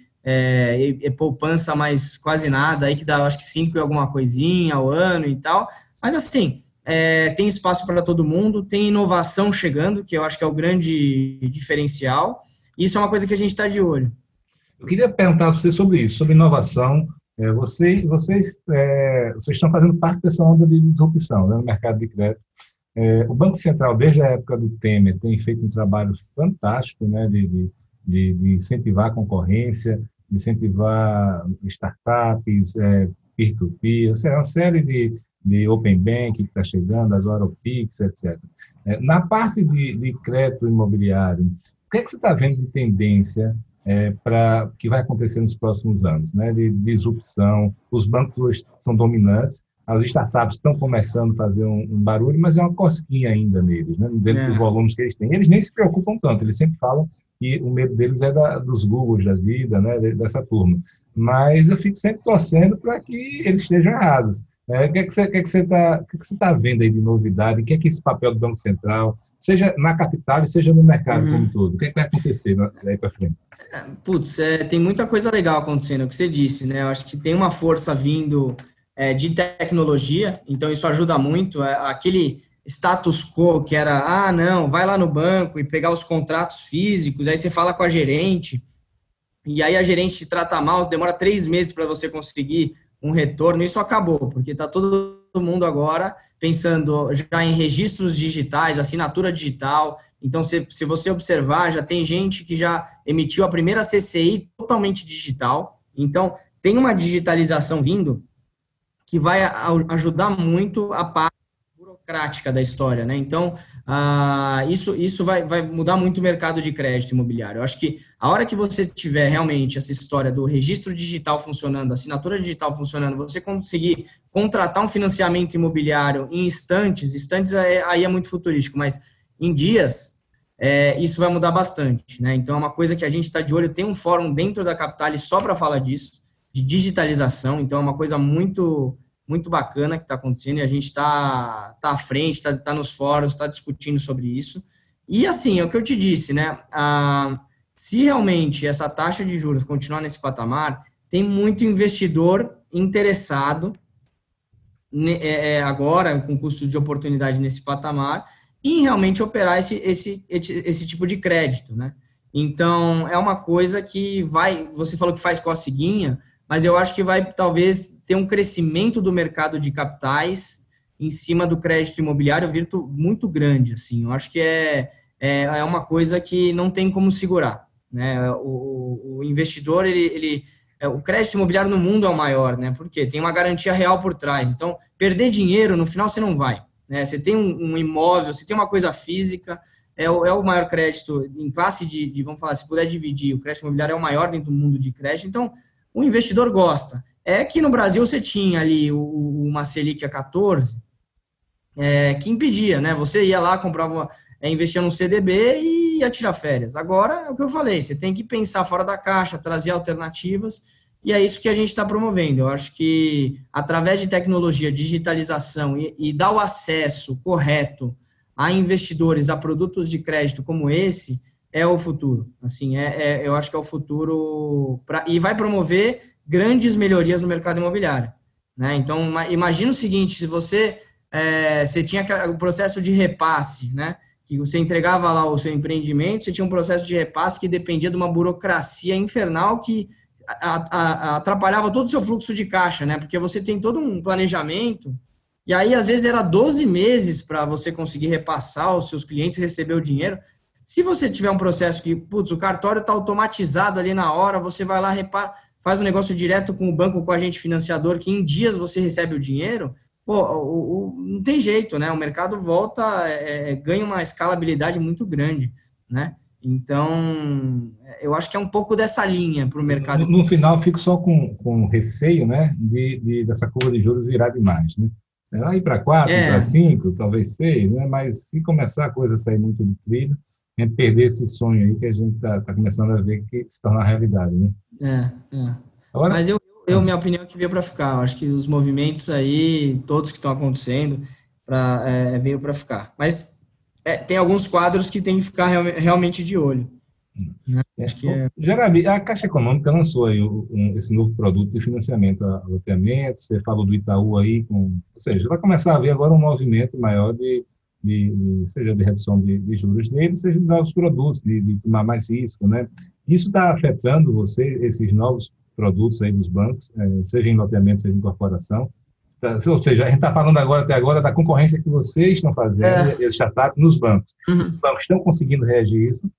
poupança, mais quase nada, aí que dá, acho que 5 e alguma coisinha ao ano e tal. Mas, assim, tem espaço para todo mundo, tem inovação chegando, que eu acho que é o grande diferencial. Isso é uma coisa que a gente está de olho. Eu queria perguntar a você sobre isso, sobre inovação. Vocês estão fazendo parte dessa onda de disrupção, né, no mercado de crédito. O Banco Central, desde a época do Temer, tem feito um trabalho fantástico, né, de incentivar a concorrência, de incentivar startups, peer-to-peer, uma série de open bank que está chegando, agora o Pix, etc. Na parte de crédito imobiliário, o que é que você está vendo de tendência para que vai acontecer nos próximos anos, né? De disrupção? Os bancos hoje são dominantes, as startups estão começando a fazer um barulho, mas é uma cosquinha ainda neles, né? Dentro dos volumes que eles têm. Eles nem se preocupam tanto, eles sempre falam que o medo deles é dos Googles da vida, né? Dessa turma. Mas eu fico sempre torcendo para que eles estejam errados. O que é que você está vendo aí de novidade? O que é que esse papel do Banco Central, seja na capital e seja no mercado como um todo? O que é que vai acontecer daí para frente? Putz, tem muita coisa legal acontecendo, é o que você disse, né? Eu acho que tem uma força vindo de tecnologia, então isso ajuda muito. Aquele status quo que era, não, vai lá no banco e pegar os contratos físicos, aí você fala com a gerente, e aí a gerente te trata mal, demora 3 meses para você conseguir um retorno. Isso acabou, porque está todo mundo agora pensando já em registros digitais, assinatura digital. Então, se você observar, já tem gente que já emitiu a primeira CCI totalmente digital. Então, tem uma digitalização vindo que vai ajudar muito a parte burocrática da história, né? Então, isso vai mudar muito o mercado de crédito imobiliário. Eu acho que a hora que você tiver realmente essa história do registro digital funcionando, assinatura digital funcionando, você conseguir contratar um financiamento imobiliário em instantes aí é muito futurístico, mas em dias, isso vai mudar bastante, né? Então, é uma coisa que a gente está de olho. Tem um fórum dentro da Capitalis só para falar disso, de digitalização. Então, é uma coisa muito bacana que está acontecendo, e a gente está à frente, está nos fóruns, está discutindo sobre isso. E, assim, é o que eu te disse, né? Se realmente essa taxa de juros continuar nesse patamar, tem muito investidor interessado agora, com custo de oportunidade nesse patamar, em realmente operar esse tipo de crédito, né? Então, é uma coisa que você falou que faz coceguinha, mas eu acho que vai talvez ter um crescimento do mercado de capitais em cima do crédito imobiliário muito grande, assim. Eu acho que é uma coisa que não tem como segurar, né? O investidor, o crédito imobiliário no mundo é o maior, né? Porque tem uma garantia real por trás. Então, perder dinheiro, no final, você não vai, né? Você tem um imóvel, você tem uma coisa física, é o maior crédito em classe vamos falar, se puder dividir, o crédito imobiliário é o maior dentro do mundo de crédito. Então, o investidor gosta. É que no Brasil você tinha ali uma Selic a 14, que impedia, né? Você ia lá, comprava, investia no CDB e ia tirar férias. Agora, é o que eu falei, você tem que pensar fora da caixa, trazer alternativas, e é isso que a gente está promovendo. Eu acho que, através de tecnologia, digitalização e dar o acesso correto a investidores, a produtos de crédito como esse, é o futuro. Assim, eu acho que é o futuro e vai promover grandes melhorias no mercado imobiliário, né? Então, imagina o seguinte, se você tinha o processo de repasse, né? Que você entregava lá o seu empreendimento, você tinha um processo de repasse que dependia de uma burocracia infernal que atrapalhava todo o seu fluxo de caixa, né? Porque você tem todo um planejamento, e aí, às vezes, era 12 meses para você conseguir repassar os seus clientes, receber o dinheiro. Se você tiver um processo que, o cartório está automatizado ali na hora, você vai lá, faz um negócio direto com o banco, com o agente financiador, que em dias você recebe o dinheiro, não tem jeito, né? O mercado volta, ganha uma escalabilidade muito grande, né? Então, eu acho que é um pouco dessa linha para o mercado. No final, fico só com receio, né, dessa curva de juros virar demais, né? Aí para 4, para 5, talvez 6, né? Mas se começar a coisa a sair muito do trilho, a gente perder esse sonho aí que a gente está começando a ver que se torna realidade, né? Agora, mas minha opinião é que veio para ficar. Eu acho que os movimentos aí, todos que estão acontecendo, veio para ficar. Mas tem alguns quadros que tem que ficar realmente de olho. Né? Acho que Geralmente, a Caixa Econômica lançou aí esse novo produto de financiamento a loteamento. Você falou do Itaú aí, ou seja, vai começar a haver agora um movimento maior seja de redução de juros dele, seja de novos produtos, de tomar mais risco, né? Isso está afetando você, esses novos produtos aí dos bancos, seja em loteamento, seja em corporação. Ou seja, a gente está falando até agora da concorrência que vocês estão fazendo, esse startup nos bancos. Os bancos estão conseguindo reagir a isso?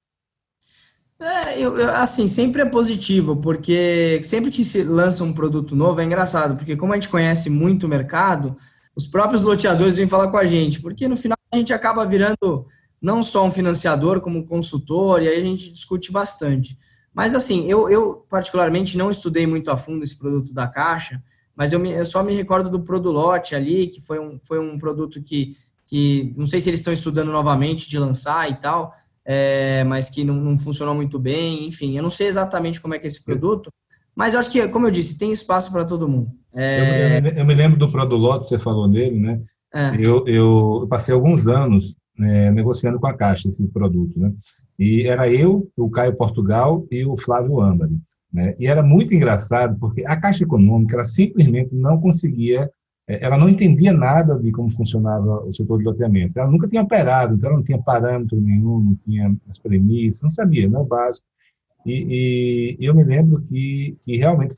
Assim, sempre é positivo, porque sempre que se lança um produto novo é engraçado, porque como a gente conhece muito o mercado, os próprios loteadores vêm falar com a gente, porque no final a gente acaba virando não só um financiador, como um consultor, e aí a gente discute bastante. Mas assim, eu particularmente não estudei muito a fundo esse produto da Caixa, mas eu só me recordo do Produlote ali, que foi um produto que não sei se eles estão estudando novamente de lançar e tal, mas que não funcionou muito bem, enfim, eu não sei exatamente como é que é esse produto, mas eu acho que, como eu disse, tem espaço para todo mundo. Eu me lembro do Produlote, você falou dele, né? Eu passei alguns anos negociando com a Caixa esse produto, né? E era eu, o Caio Portugal e o Flávio Ambari, né? E era muito engraçado, porque a Caixa Econômica, ela simplesmente não conseguia, ela não entendia nada de como funcionava o setor de loteamentos. Ela nunca tinha operado, então ela não tinha parâmetro nenhum, não tinha as premissas, não sabia, não é o básico. E eu me lembro que realmente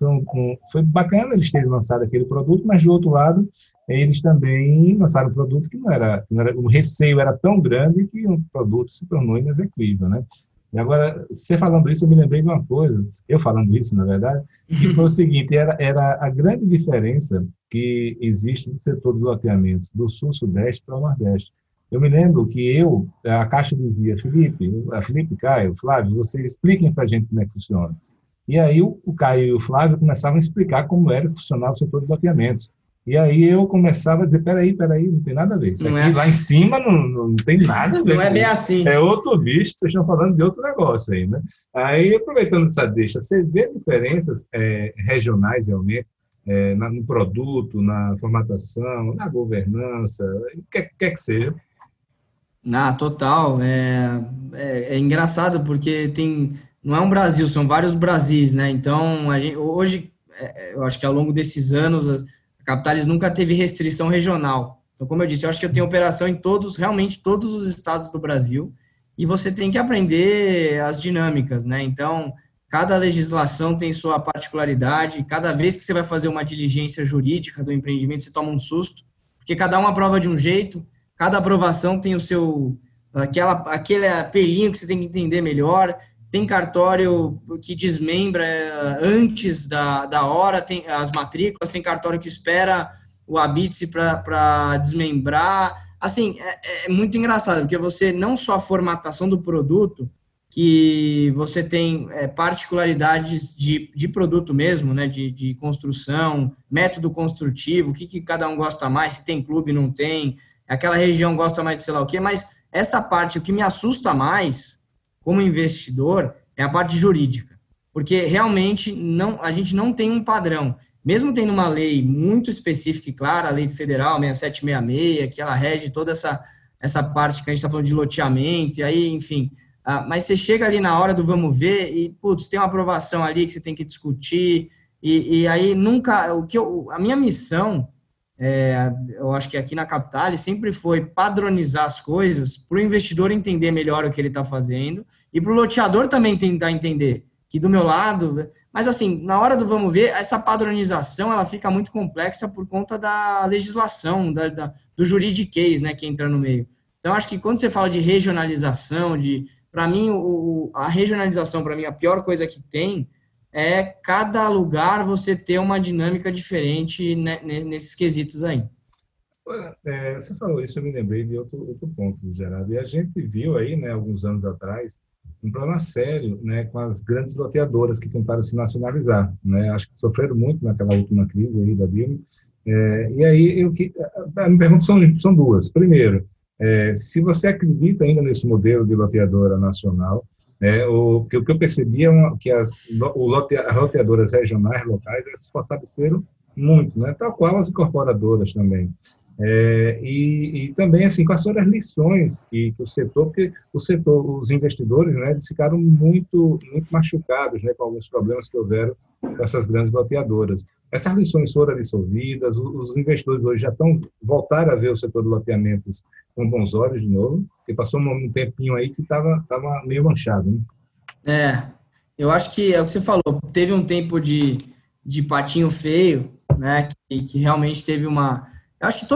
foi bacana eles terem lançado aquele produto, mas, do outro lado, eles também lançaram um produto que não era, o receio era tão grande que o produto se tornou inexequível, né? E agora, você falando isso, eu me lembrei de uma coisa, eu falando isso, na verdade, que foi o seguinte, era a grande diferença que existe no setor dos loteamentos do Sul-Sudeste para o Nordeste. Eu me lembro que a Caixa dizia, Felipe, Caio, Flávio, vocês expliquem para a gente como é que funciona. E aí o Caio e o Flávio começavam a explicar como era que funcionava o setor de loteamentos. E aí eu começava a dizer, peraí, não tem nada a ver. Isso aqui lá em cima não tem nada a ver. Não é bem assim. É outro bicho, vocês estão falando de outro negócio aí, né? Aí, aproveitando essa deixa, você vê diferenças regionais realmente, no produto, na formatação, na governança, o que quer que seja. Total. É engraçado porque não é um Brasil, são vários Brasis, né? Então, hoje, eu acho que ao longo desses anos, a Capitalis nunca teve restrição regional. Então, como eu disse, eu acho que eu tenho operação em realmente todos os estados do Brasil, e você tem que aprender as dinâmicas, né? Então, cada legislação tem sua particularidade, cada vez que você vai fazer uma diligência jurídica do empreendimento, você toma um susto, porque cada um aprova de um jeito, cada aprovação tem o seu, aquele apelinho que você tem que entender melhor, tem cartório que desmembra antes da hora, tem as matrículas, tem cartório que espera o habite para desmembrar. Assim, é muito engraçado, porque você não só a formatação do produto, que você tem particularidades de produto mesmo, né, de construção, método construtivo, o que cada um gosta mais, se tem clube, não tem, aquela região gosta mais de sei lá o quê, mas essa parte, o que me assusta mais, como investidor, é a parte jurídica, porque realmente a gente não tem um padrão, mesmo tendo uma lei muito específica e clara, a lei federal 6766, que ela rege toda essa parte que a gente está falando de loteamento, e aí, enfim, mas você chega ali na hora do vamos ver e, putz, tem uma aprovação ali que você tem que discutir, e aí nunca, a minha missão, eu acho que aqui na Capitalis sempre foi padronizar as coisas para o investidor entender melhor o que ele está fazendo e para o loteador também tentar entender que do meu lado, mas assim, na hora do vamos ver, essa padronização ela fica muito complexa por conta da legislação, do juridiquês, né, que entra no meio. Então, acho que quando você fala de regionalização, para mim, a regionalização, para mim, a pior coisa que tem é cada lugar você ter uma dinâmica diferente, né, nesses quesitos aí. Você falou isso, eu me lembrei de outro ponto, Gerardo. E a gente viu aí, né, alguns anos atrás, um problema sério, né, com as grandes loteadoras que tentaram se nacionalizar, né? Acho que sofreram muito naquela última crise aí da Dilma. E aí, a minha pergunta são duas. Primeiro, se você acredita ainda nesse modelo de loteadora nacional, o que eu percebi é que as loteadoras regionais, locais, elas se fortaleceram muito, né? Tal qual as incorporadoras também. E também, assim, quais foram as lições que o setor, porque os investidores, né, eles ficaram muito, muito machucados, né, com alguns problemas que houveram com essas grandes loteadoras. Essas lições foram absorvidas, os investidores hoje já voltaram a ver o setor de loteamentos com bons olhos de novo, porque passou um tempinho aí que estava meio manchado, né? Eu acho que é o que você falou, teve um tempo de patinho feio, né, que realmente teve uma... Eu acho que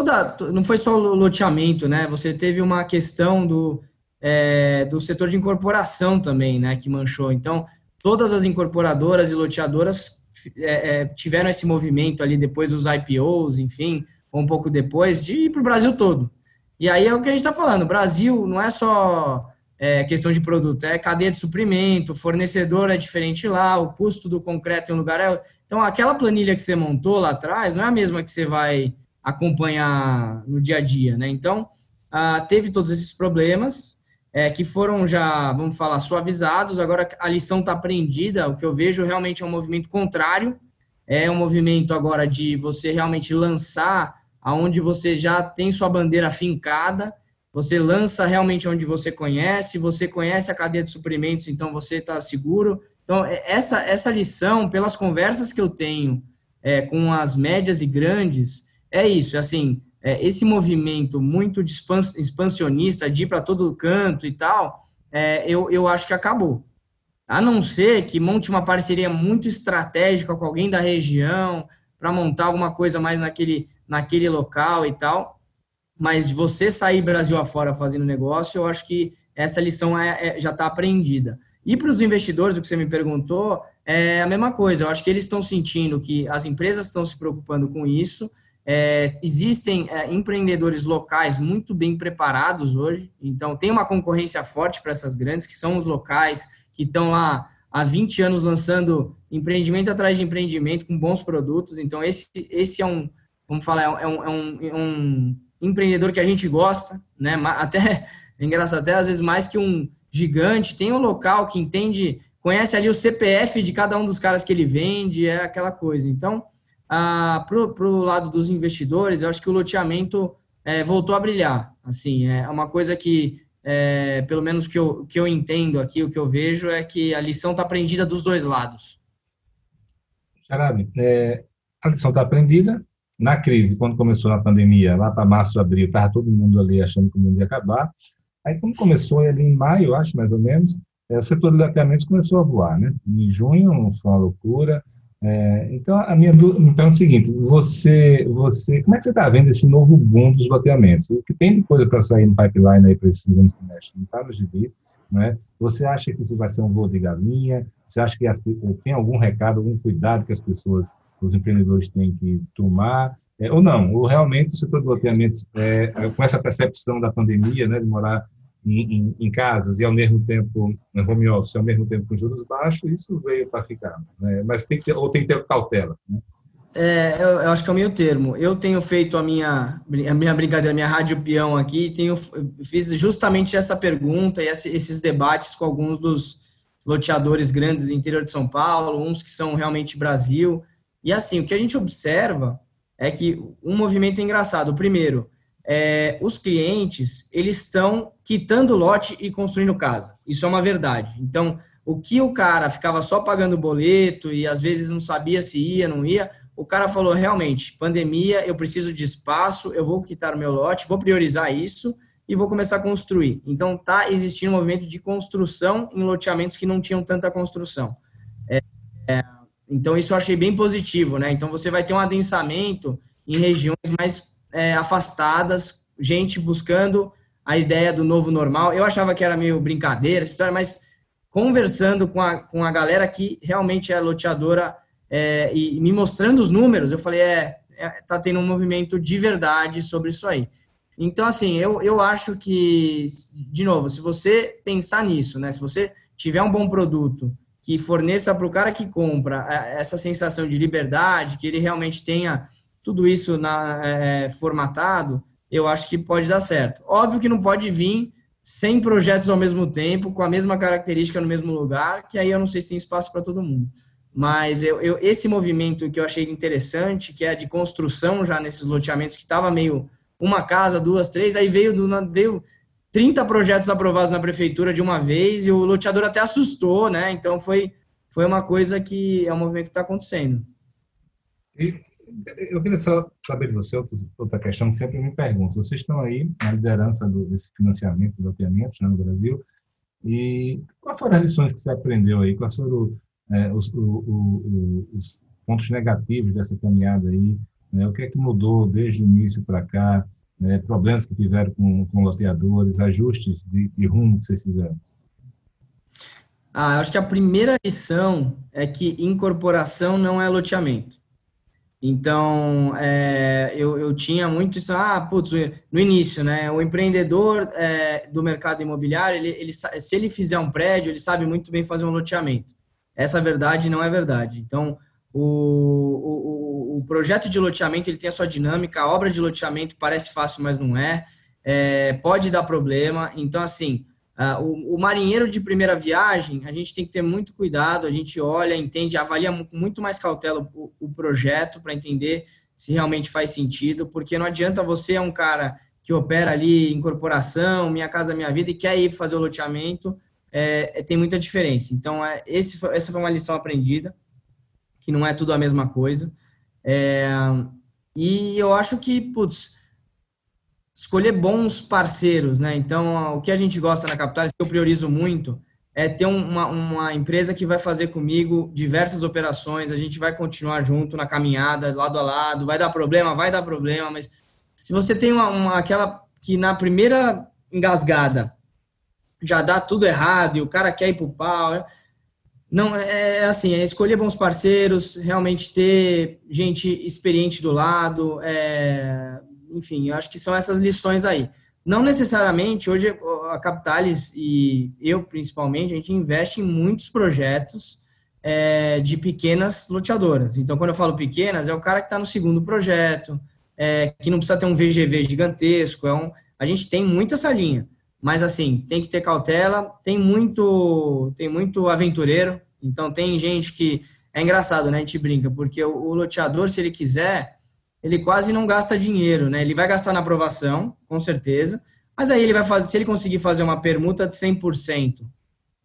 não foi só o loteamento, né? Você teve uma questão do setor de incorporação também, né? Que manchou. Então, todas as incorporadoras e loteadoras tiveram esse movimento ali depois dos IPOs, enfim, ou um pouco depois, de ir para o Brasil todo. E aí é o que a gente está falando. O Brasil não é só questão de produto, é cadeia de suprimento, fornecedor é diferente lá, o custo do concreto em um lugar é... Então, aquela planilha que você montou lá atrás não é a mesma que você vai acompanhar no dia a dia, né? Então, teve todos esses problemas que foram já, vamos falar, suavizados, agora a lição está aprendida, o que eu vejo realmente é um movimento contrário, é um movimento agora de você realmente lançar aonde você já tem sua bandeira fincada, você lança realmente onde você conhece a cadeia de suprimentos, então você está seguro. Então, essa lição, pelas conversas que eu tenho com as médias e grandes, é isso, assim, esse movimento muito expansionista de ir para todo canto e tal, eu acho que acabou. A não ser que monte uma parceria muito estratégica com alguém da região para montar alguma coisa mais naquele local e tal, mas você sair Brasil afora fazendo negócio, eu acho que essa lição já está aprendida. E para os investidores, o que você me perguntou, é a mesma coisa. Eu acho que eles estão sentindo que as empresas estão se preocupando com isso. Existem empreendedores locais muito bem preparados hoje, então tem uma concorrência forte para essas grandes, que são os locais que estão lá há 20 anos lançando empreendimento atrás de empreendimento com bons produtos. Então esse é vamos falar, é um empreendedor que a gente gosta, né? Até é engraçado, até às vezes mais que um gigante, tem um local que conhece ali o CPF de cada um dos caras que ele vende, é aquela coisa. Então, para o lado dos investidores, eu acho que o loteamento voltou a brilhar. Assim, é uma coisa que, pelo menos que eu entendo aqui, o que eu vejo é que a lição está aprendida dos dois lados. Arabi, a lição está aprendida. Na crise, quando começou na pandemia, lá para março, abril, estava todo mundo ali achando que o mundo ia acabar. Aí, quando começou ali em maio, acho, mais ou menos, o setor de loteamentos começou a voar, né? Em junho, foi uma loucura. Então, a minha dúvida é o seguinte, como é que você está vendo esse novo boom dos loteamentos? O que tem de coisa para sair no pipeline aí para esse segundo semestre? Não está no gibi, né? Você acha que isso vai ser um voo de galinha? Você acha que tem algum recado, algum cuidado que as pessoas, os empreendedores têm que tomar? Ou não? Ou realmente o setor de loteamentos, com essa percepção da pandemia, né, de morar em casas e ao mesmo tempo no home office, ao mesmo tempo com juros baixos, isso veio para ficar, né? Mas tem que ter cautela, né? Eu acho que é o meio termo. Eu tenho feito a minha brincadeira, a minha rádio peão aqui, fiz justamente essa pergunta e esses debates com alguns dos loteadores grandes do interior de São Paulo, uns que são realmente Brasil. E assim, o que a gente observa é que um movimento é engraçado. O primeiro, os clientes, eles estão quitando lote e construindo casa. Isso é uma verdade. Então, o que o cara ficava só pagando boleto e às vezes não sabia se ia, não ia, o cara falou, realmente, pandemia, eu preciso de espaço, eu vou quitar o meu lote, vou priorizar isso e vou começar a construir. Então, está existindo um movimento de construção em loteamentos que não tinham tanta construção. Então, isso eu achei bem positivo, né? Então, você vai ter um adensamento em regiões mais afastadas, gente buscando a ideia do novo normal. Eu achava que era meio brincadeira essa história, mas conversando com a galera que realmente é loteadora e me mostrando os números, eu falei, tá tendo um movimento de verdade sobre isso aí. Então, assim, eu acho que, de novo, se você pensar nisso, né? Se você tiver um bom produto que forneça para o cara que compra essa sensação de liberdade, que ele realmente tenha tudo isso formatado, eu acho que pode dar certo. Óbvio que não pode vir 100 projetos ao mesmo tempo, com a mesma característica no mesmo lugar, que aí eu não sei se tem espaço para todo mundo. Mas esse movimento que eu achei interessante, que é de construção já nesses loteamentos, que estava meio uma casa, duas, três, aí veio 30 projetos aprovados na prefeitura de uma vez, e o loteador até assustou, né? Então, foi uma coisa que é um movimento que está acontecendo. E eu queria só saber de você outra questão que sempre me pergunto. Vocês estão aí na liderança desse financiamento de loteamentos, né, no Brasil, e quais foram as lições que você aprendeu aí? Quais foram os pontos negativos dessa caminhada aí? Né? O que é que mudou desde o início para cá? Problemas que tiveram com loteadores, ajustes de rumo que vocês fizeram? Eu acho que a primeira lição é que incorporação não é loteamento. Então, eu tinha muito isso, no início, né? O empreendedor do mercado imobiliário, se ele fizer um prédio, ele sabe muito bem fazer um loteamento. Essa verdade não é verdade. Então, o projeto de loteamento ele tem a sua dinâmica, a obra de loteamento parece fácil, mas não é. Pode dar problema. Então, assim, o marinheiro de primeira viagem, a gente tem que ter muito cuidado, a gente olha, entende, avalia com muito mais cautela o projeto para entender se realmente faz sentido, porque não adianta você um cara que opera ali em corporação, Minha Casa Minha Vida, e quer ir fazer o loteamento, tem muita diferença. Então, essa foi uma lição aprendida, que não é tudo a mesma coisa. E eu acho que, escolher bons parceiros, né? Então, o que a gente gosta na Capitalis, que eu priorizo muito, é ter uma empresa que vai fazer comigo diversas operações, a gente vai continuar junto na caminhada, lado a lado, vai dar problema, mas se você tem aquela que na primeira engasgada já dá tudo errado e o cara quer ir pro pau, não, assim, escolher bons parceiros, realmente ter gente experiente do lado, enfim, eu acho que são essas lições aí. Não necessariamente, hoje a Capitalis e eu principalmente, a gente investe em muitos projetos de pequenas loteadoras. Então, quando eu falo pequenas, é o cara que está no segundo projeto, que não precisa ter um VGV gigantesco, a gente tem muito essa linha. Mas, assim, tem que ter cautela, tem muito aventureiro, então tem gente que... É engraçado, né? A gente brinca, porque o loteador, se ele quiser, ele quase não gasta dinheiro, né? Ele vai gastar na aprovação, com certeza, mas aí ele vai fazer, se ele conseguir fazer uma permuta de 100%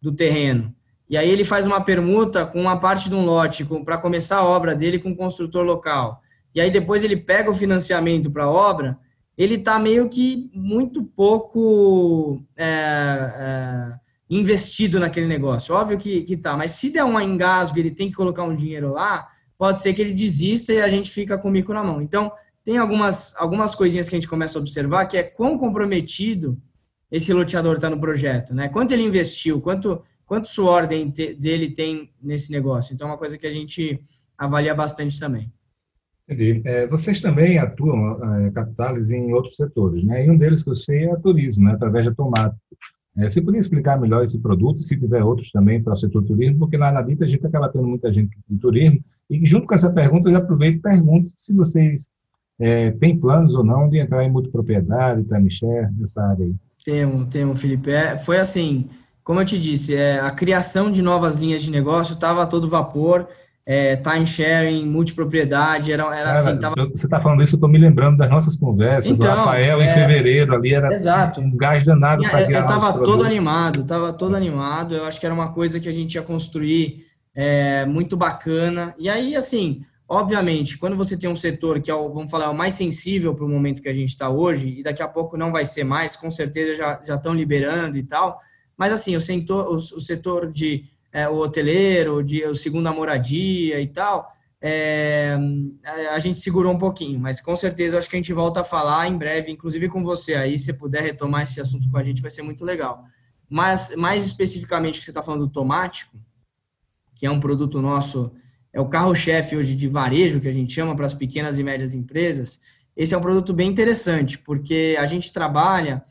do terreno e aí ele faz uma permuta com uma parte de um lote para começar a obra dele com um construtor local, e aí depois ele pega o financiamento para a obra, ele está meio que muito pouco investido naquele negócio. Óbvio que tá, mas se der um engasgo, ele tem que colocar um dinheiro lá, pode ser que ele desista e a gente fica com o mico na mão. Então, tem algumas coisinhas que a gente começa a observar, que é quão comprometido esse loteador está no projeto, né? Quanto ele investiu, quanto suor dele tem nesse negócio. Então, é uma coisa que a gente avalia bastante também. Entendi. Vocês também atuam, Capitalis, em outros setores, né? E um deles que eu sei é o turismo, né? Através da Tomate. Você poderia explicar melhor esse produto, se tiver outros também para o setor turismo, porque lá na Dita a gente acaba tendo muita gente de turismo, e junto com essa pergunta eu já aproveito e pergunto se vocês têm planos ou não de entrar em multipropriedade, timeshare, nessa área aí. Temos, Felipe. Foi assim, como eu te disse, a criação de novas linhas de negócio estava a todo vapor, time sharing, multipropriedade, era assim, Cara, você está falando isso, eu estou me lembrando das nossas conversas, do Então, Rafael em fevereiro, ali era exato. um gás danado para Eu criar novos estava todo produtos. animado, estava todo animado. Eu acho que era uma coisa que a gente ia construir muito bacana. E aí, assim, obviamente, quando você tem um setor que é vamos falar, o mais sensível para o momento que a gente está hoje, e daqui a pouco não vai ser mais, com certeza já estão liberando e tal. Mas assim, o setor de o hoteleiro, de o segunda moradia e tal, é, a gente segurou um pouquinho, mas com certeza acho que a gente volta a falar em breve, inclusive com você aí, se puder retomar esse assunto com a gente, vai ser muito legal. Mas, mais especificamente, que você está falando do Tomático, que é um produto nosso, é o carro-chefe hoje de varejo, que a gente chama para as pequenas e médias empresas. Esse é um produto bem interessante, porque a gente trabalha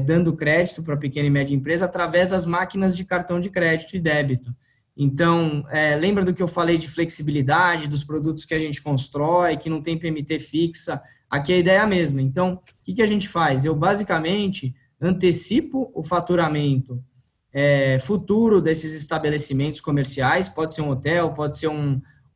dando crédito para a pequena e média empresa através das máquinas de cartão de crédito e débito. Então, lembra do que eu falei de flexibilidade, dos produtos que a gente constrói, que não tem PMT fixa? Aqui a ideia é a mesma. Então, o que a gente faz? Eu, basicamente, antecipo o faturamento futuro desses estabelecimentos comerciais, pode ser um hotel, pode ser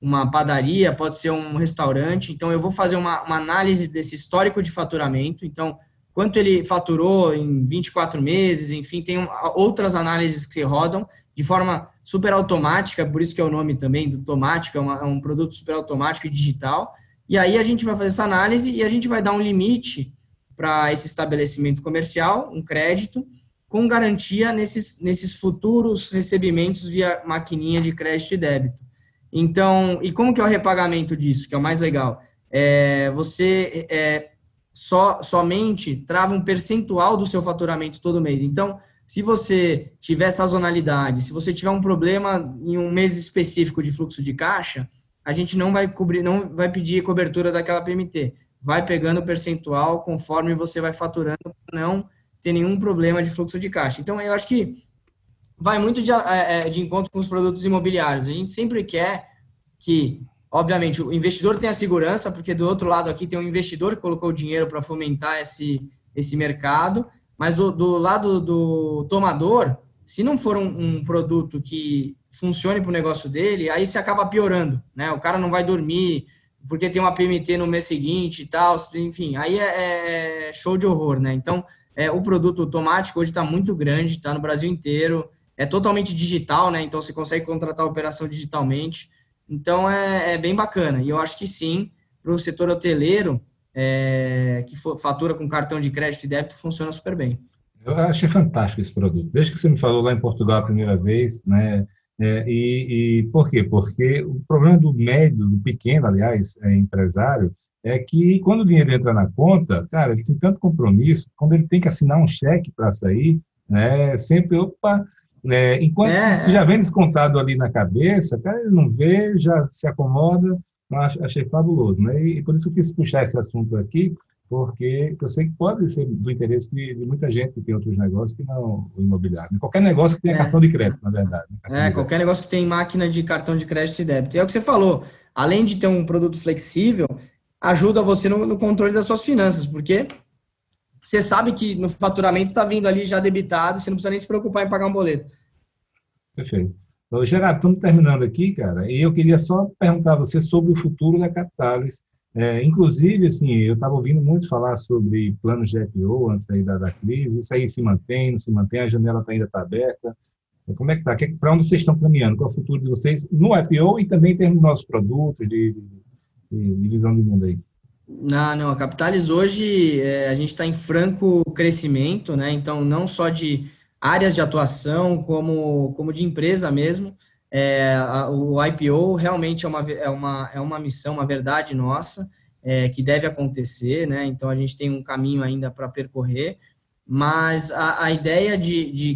uma padaria, pode ser um restaurante. Então, eu vou fazer uma análise desse histórico de faturamento. Então, quanto ele faturou em 24 meses, enfim, tem outras análises que se rodam de forma super automática, por isso que é o nome também do Tomático, é um produto super automático e digital. E aí a gente vai fazer essa análise e a gente vai dar um limite para esse estabelecimento comercial, um crédito, com garantia nesses futuros recebimentos via maquininha de crédito e débito. Então, e como que é o repagamento disso, que é o mais legal? Você somente trava um percentual do seu faturamento todo mês. Então, se você tiver sazonalidade, se você tiver um problema em um mês específico de fluxo de caixa, a gente não vai cobrir, não vai pedir cobertura daquela PMT. Vai pegando o percentual conforme você vai faturando para não ter nenhum problema de fluxo de caixa. Então, eu acho que vai muito de encontro com os produtos imobiliários. A gente sempre quer que, obviamente, o investidor tenha segurança, porque do outro lado aqui tem um investidor que colocou o dinheiro para fomentar esse mercado, mas do lado do tomador, se não for um produto que funcione para o negócio dele, aí se acaba piorando, né? O cara não vai dormir porque tem uma PMT no mês seguinte e tal, enfim, aí é show de horror, né? Então, o produto automático hoje está muito grande, está no Brasil inteiro, é totalmente digital, né? Então, você consegue contratar a operação digitalmente. Então, é bem bacana. E eu acho que sim, para o setor hoteleiro, que fatura com cartão de crédito e débito, funciona super bem. Eu achei fantástico esse produto. Desde que você me falou lá em Portugal a primeira vez, né? E por quê? Porque o problema do médio, do pequeno, aliás, empresário, é que quando o dinheiro entra na conta, cara, ele tem tanto compromisso, quando ele tem que assinar um cheque para sair, né? Sempre, opa, enquanto você já vem descontado ali na cabeça, cara, ele não vê, já se acomoda. Achei fabuloso, né? E por isso eu quis puxar esse assunto aqui, porque eu sei que pode ser do interesse de muita gente que tem outros negócios que não o imobiliário. Qualquer negócio que tenha cartão de crédito, na verdade. Né? Qualquer negócio que tem máquina de cartão de crédito e débito. E é o que você falou, além de ter um produto flexível, ajuda você no controle das suas finanças, porque você sabe que no faturamento está vindo ali já debitado, você não precisa nem se preocupar em pagar um boleto. Perfeito. Então, Gerardo, estamos terminando aqui, cara, e eu queria só perguntar a você sobre o futuro da Capitalis. Inclusive, assim, eu estava ouvindo muito falar sobre planos de IPO antes aí da crise, isso aí se mantém, não se mantém, a janela ainda está aberta. Como é que está? Para onde vocês estão caminhando? Qual é o futuro de vocês no IPO e também em termos dos nossos produtos, de visão de mundo aí? Não, a Capitalis hoje, a gente está em franco crescimento, né? Então, não só de áreas de atuação, como de empresa mesmo. O IPO realmente é uma missão, uma verdade nossa, que deve acontecer, né? Então, a gente tem um caminho ainda para percorrer, mas a ideia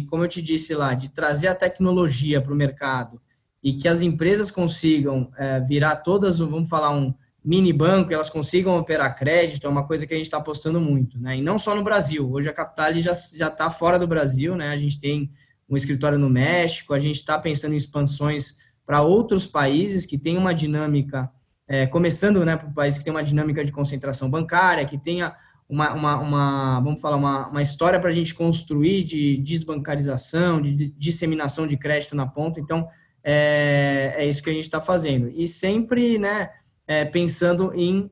como eu te disse lá, de trazer a tecnologia para o mercado e que as empresas consigam virar todas, vamos falar, um mini banco, elas consigam operar crédito, é uma coisa que a gente está apostando muito, né? E não só no Brasil. Hoje a Capitalis já está fora do Brasil, né? A gente tem um escritório no México, a gente está pensando em expansões para outros países que têm uma dinâmica, começando, né, para o país que tem uma dinâmica de concentração bancária, que tenha vamos falar, uma história para a gente construir de desbancarização, de disseminação de crédito na ponta. Então, é isso que a gente está fazendo. E sempre, né, pensando em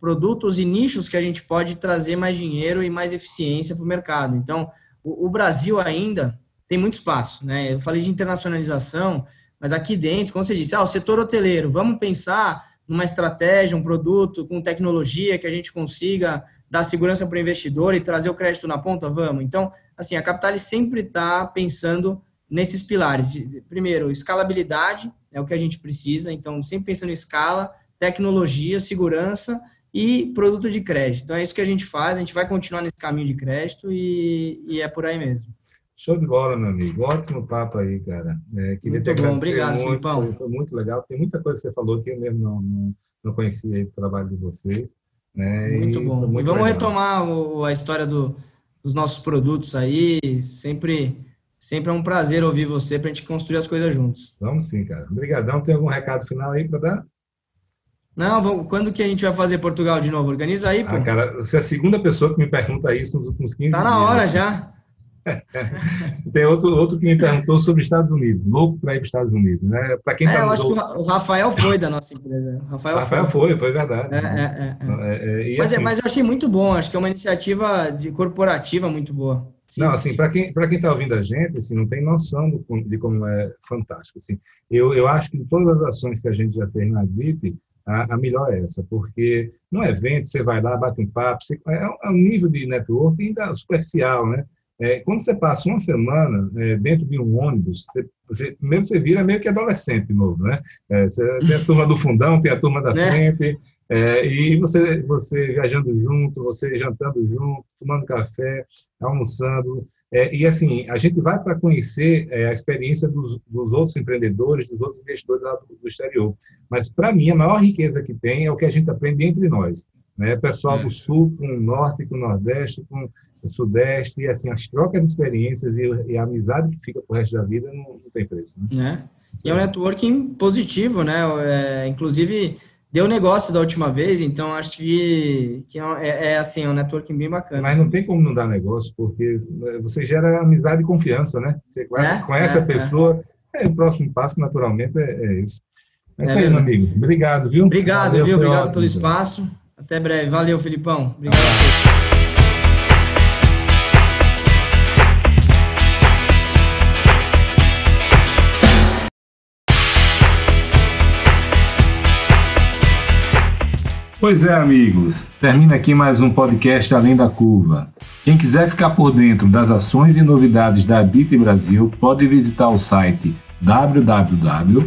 produtos e nichos que a gente pode trazer mais dinheiro e mais eficiência para o mercado. Então, o Brasil ainda tem muito espaço, né? Eu falei de internacionalização, mas aqui dentro, como você disse, o setor hoteleiro, vamos pensar numa estratégia, um produto com tecnologia que a gente consiga dar segurança para o investidor e trazer o crédito na ponta? Vamos. Então, assim, a Capitalis sempre está pensando nesses pilares. Primeiro, escalabilidade é o que a gente precisa, então sempre pensando em escala, tecnologia, segurança e produto de crédito. Então é isso que a gente faz, a gente vai continuar nesse caminho de crédito e é por aí mesmo. Show de bola, meu amigo. Ótimo papo aí, cara. Queria muito bom, obrigado, Filipão. Foi muito legal. Tem muita coisa que você falou que eu mesmo não conhecia aí o trabalho de vocês. Muito bom. E vamos retomar a história dos nossos produtos aí. Sempre é um prazer ouvir você para a gente construir as coisas juntos. Vamos sim, cara. Obrigadão. Tem algum recado final aí para dar? Não, quando que a gente vai fazer Portugal de novo? Organiza aí, pô. Cara, você é a segunda pessoa que me pergunta isso nos últimos 15 dias. Tá na hora já. Tem outro que me perguntou sobre Estados Unidos. Louco para ir para os Estados Unidos, né? Para quem tá eu acho que o Rafael foi da nossa empresa. Rafael foi verdade. Mas eu achei muito bom. Acho que é uma iniciativa corporativa muito boa. Sim, não, assim, para quem está ouvindo a gente, assim, não tem noção de como é fantástico. Assim. Eu acho que todas as ações que a gente já fez na DIT, a melhor é essa, porque num evento você vai lá, bate um papo, é um nível de networking ainda superficial, né? Quando você passa uma semana dentro de um ônibus, primeiro você vira meio que adolescente de novo, né? Você tem a turma do fundão, tem a turma da frente, e você viajando junto, você jantando junto, tomando café, almoçando. E assim, a gente vai para conhecer a experiência dos outros empreendedores, dos outros investidores lá do exterior. Mas, para mim, a maior riqueza que tem é o que a gente aprende entre nós. Né? Pessoal do Sul com o Norte, com o Nordeste, com o Sudeste, e assim, as trocas de experiências e a amizade que fica pro resto da vida não tem preço. Né? E é um networking positivo, né? Inclusive, deu negócio da última vez, então acho que assim, é um networking bem bacana. Mas não tem como não dar negócio, porque você gera amizade e confiança, né? Você conhece a pessoa, o próximo passo, naturalmente, é isso. É isso aí, meu amigo. Obrigado, viu? Obrigado, viu? Obrigado pelo espaço. Até breve. Valeu, Filipão. Obrigado. Pois é, amigos. Termina aqui mais um podcast Além da Curva. Quem quiser ficar por dentro das ações e novidades da DIT Brasil, pode visitar o site www.adit.com.br.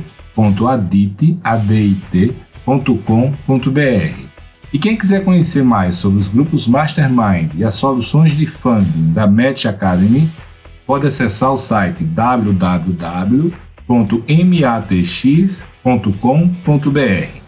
E quem quiser conhecer mais sobre os grupos Mastermind e as soluções de funding da Match Academy, pode acessar o site www.matx.com.br.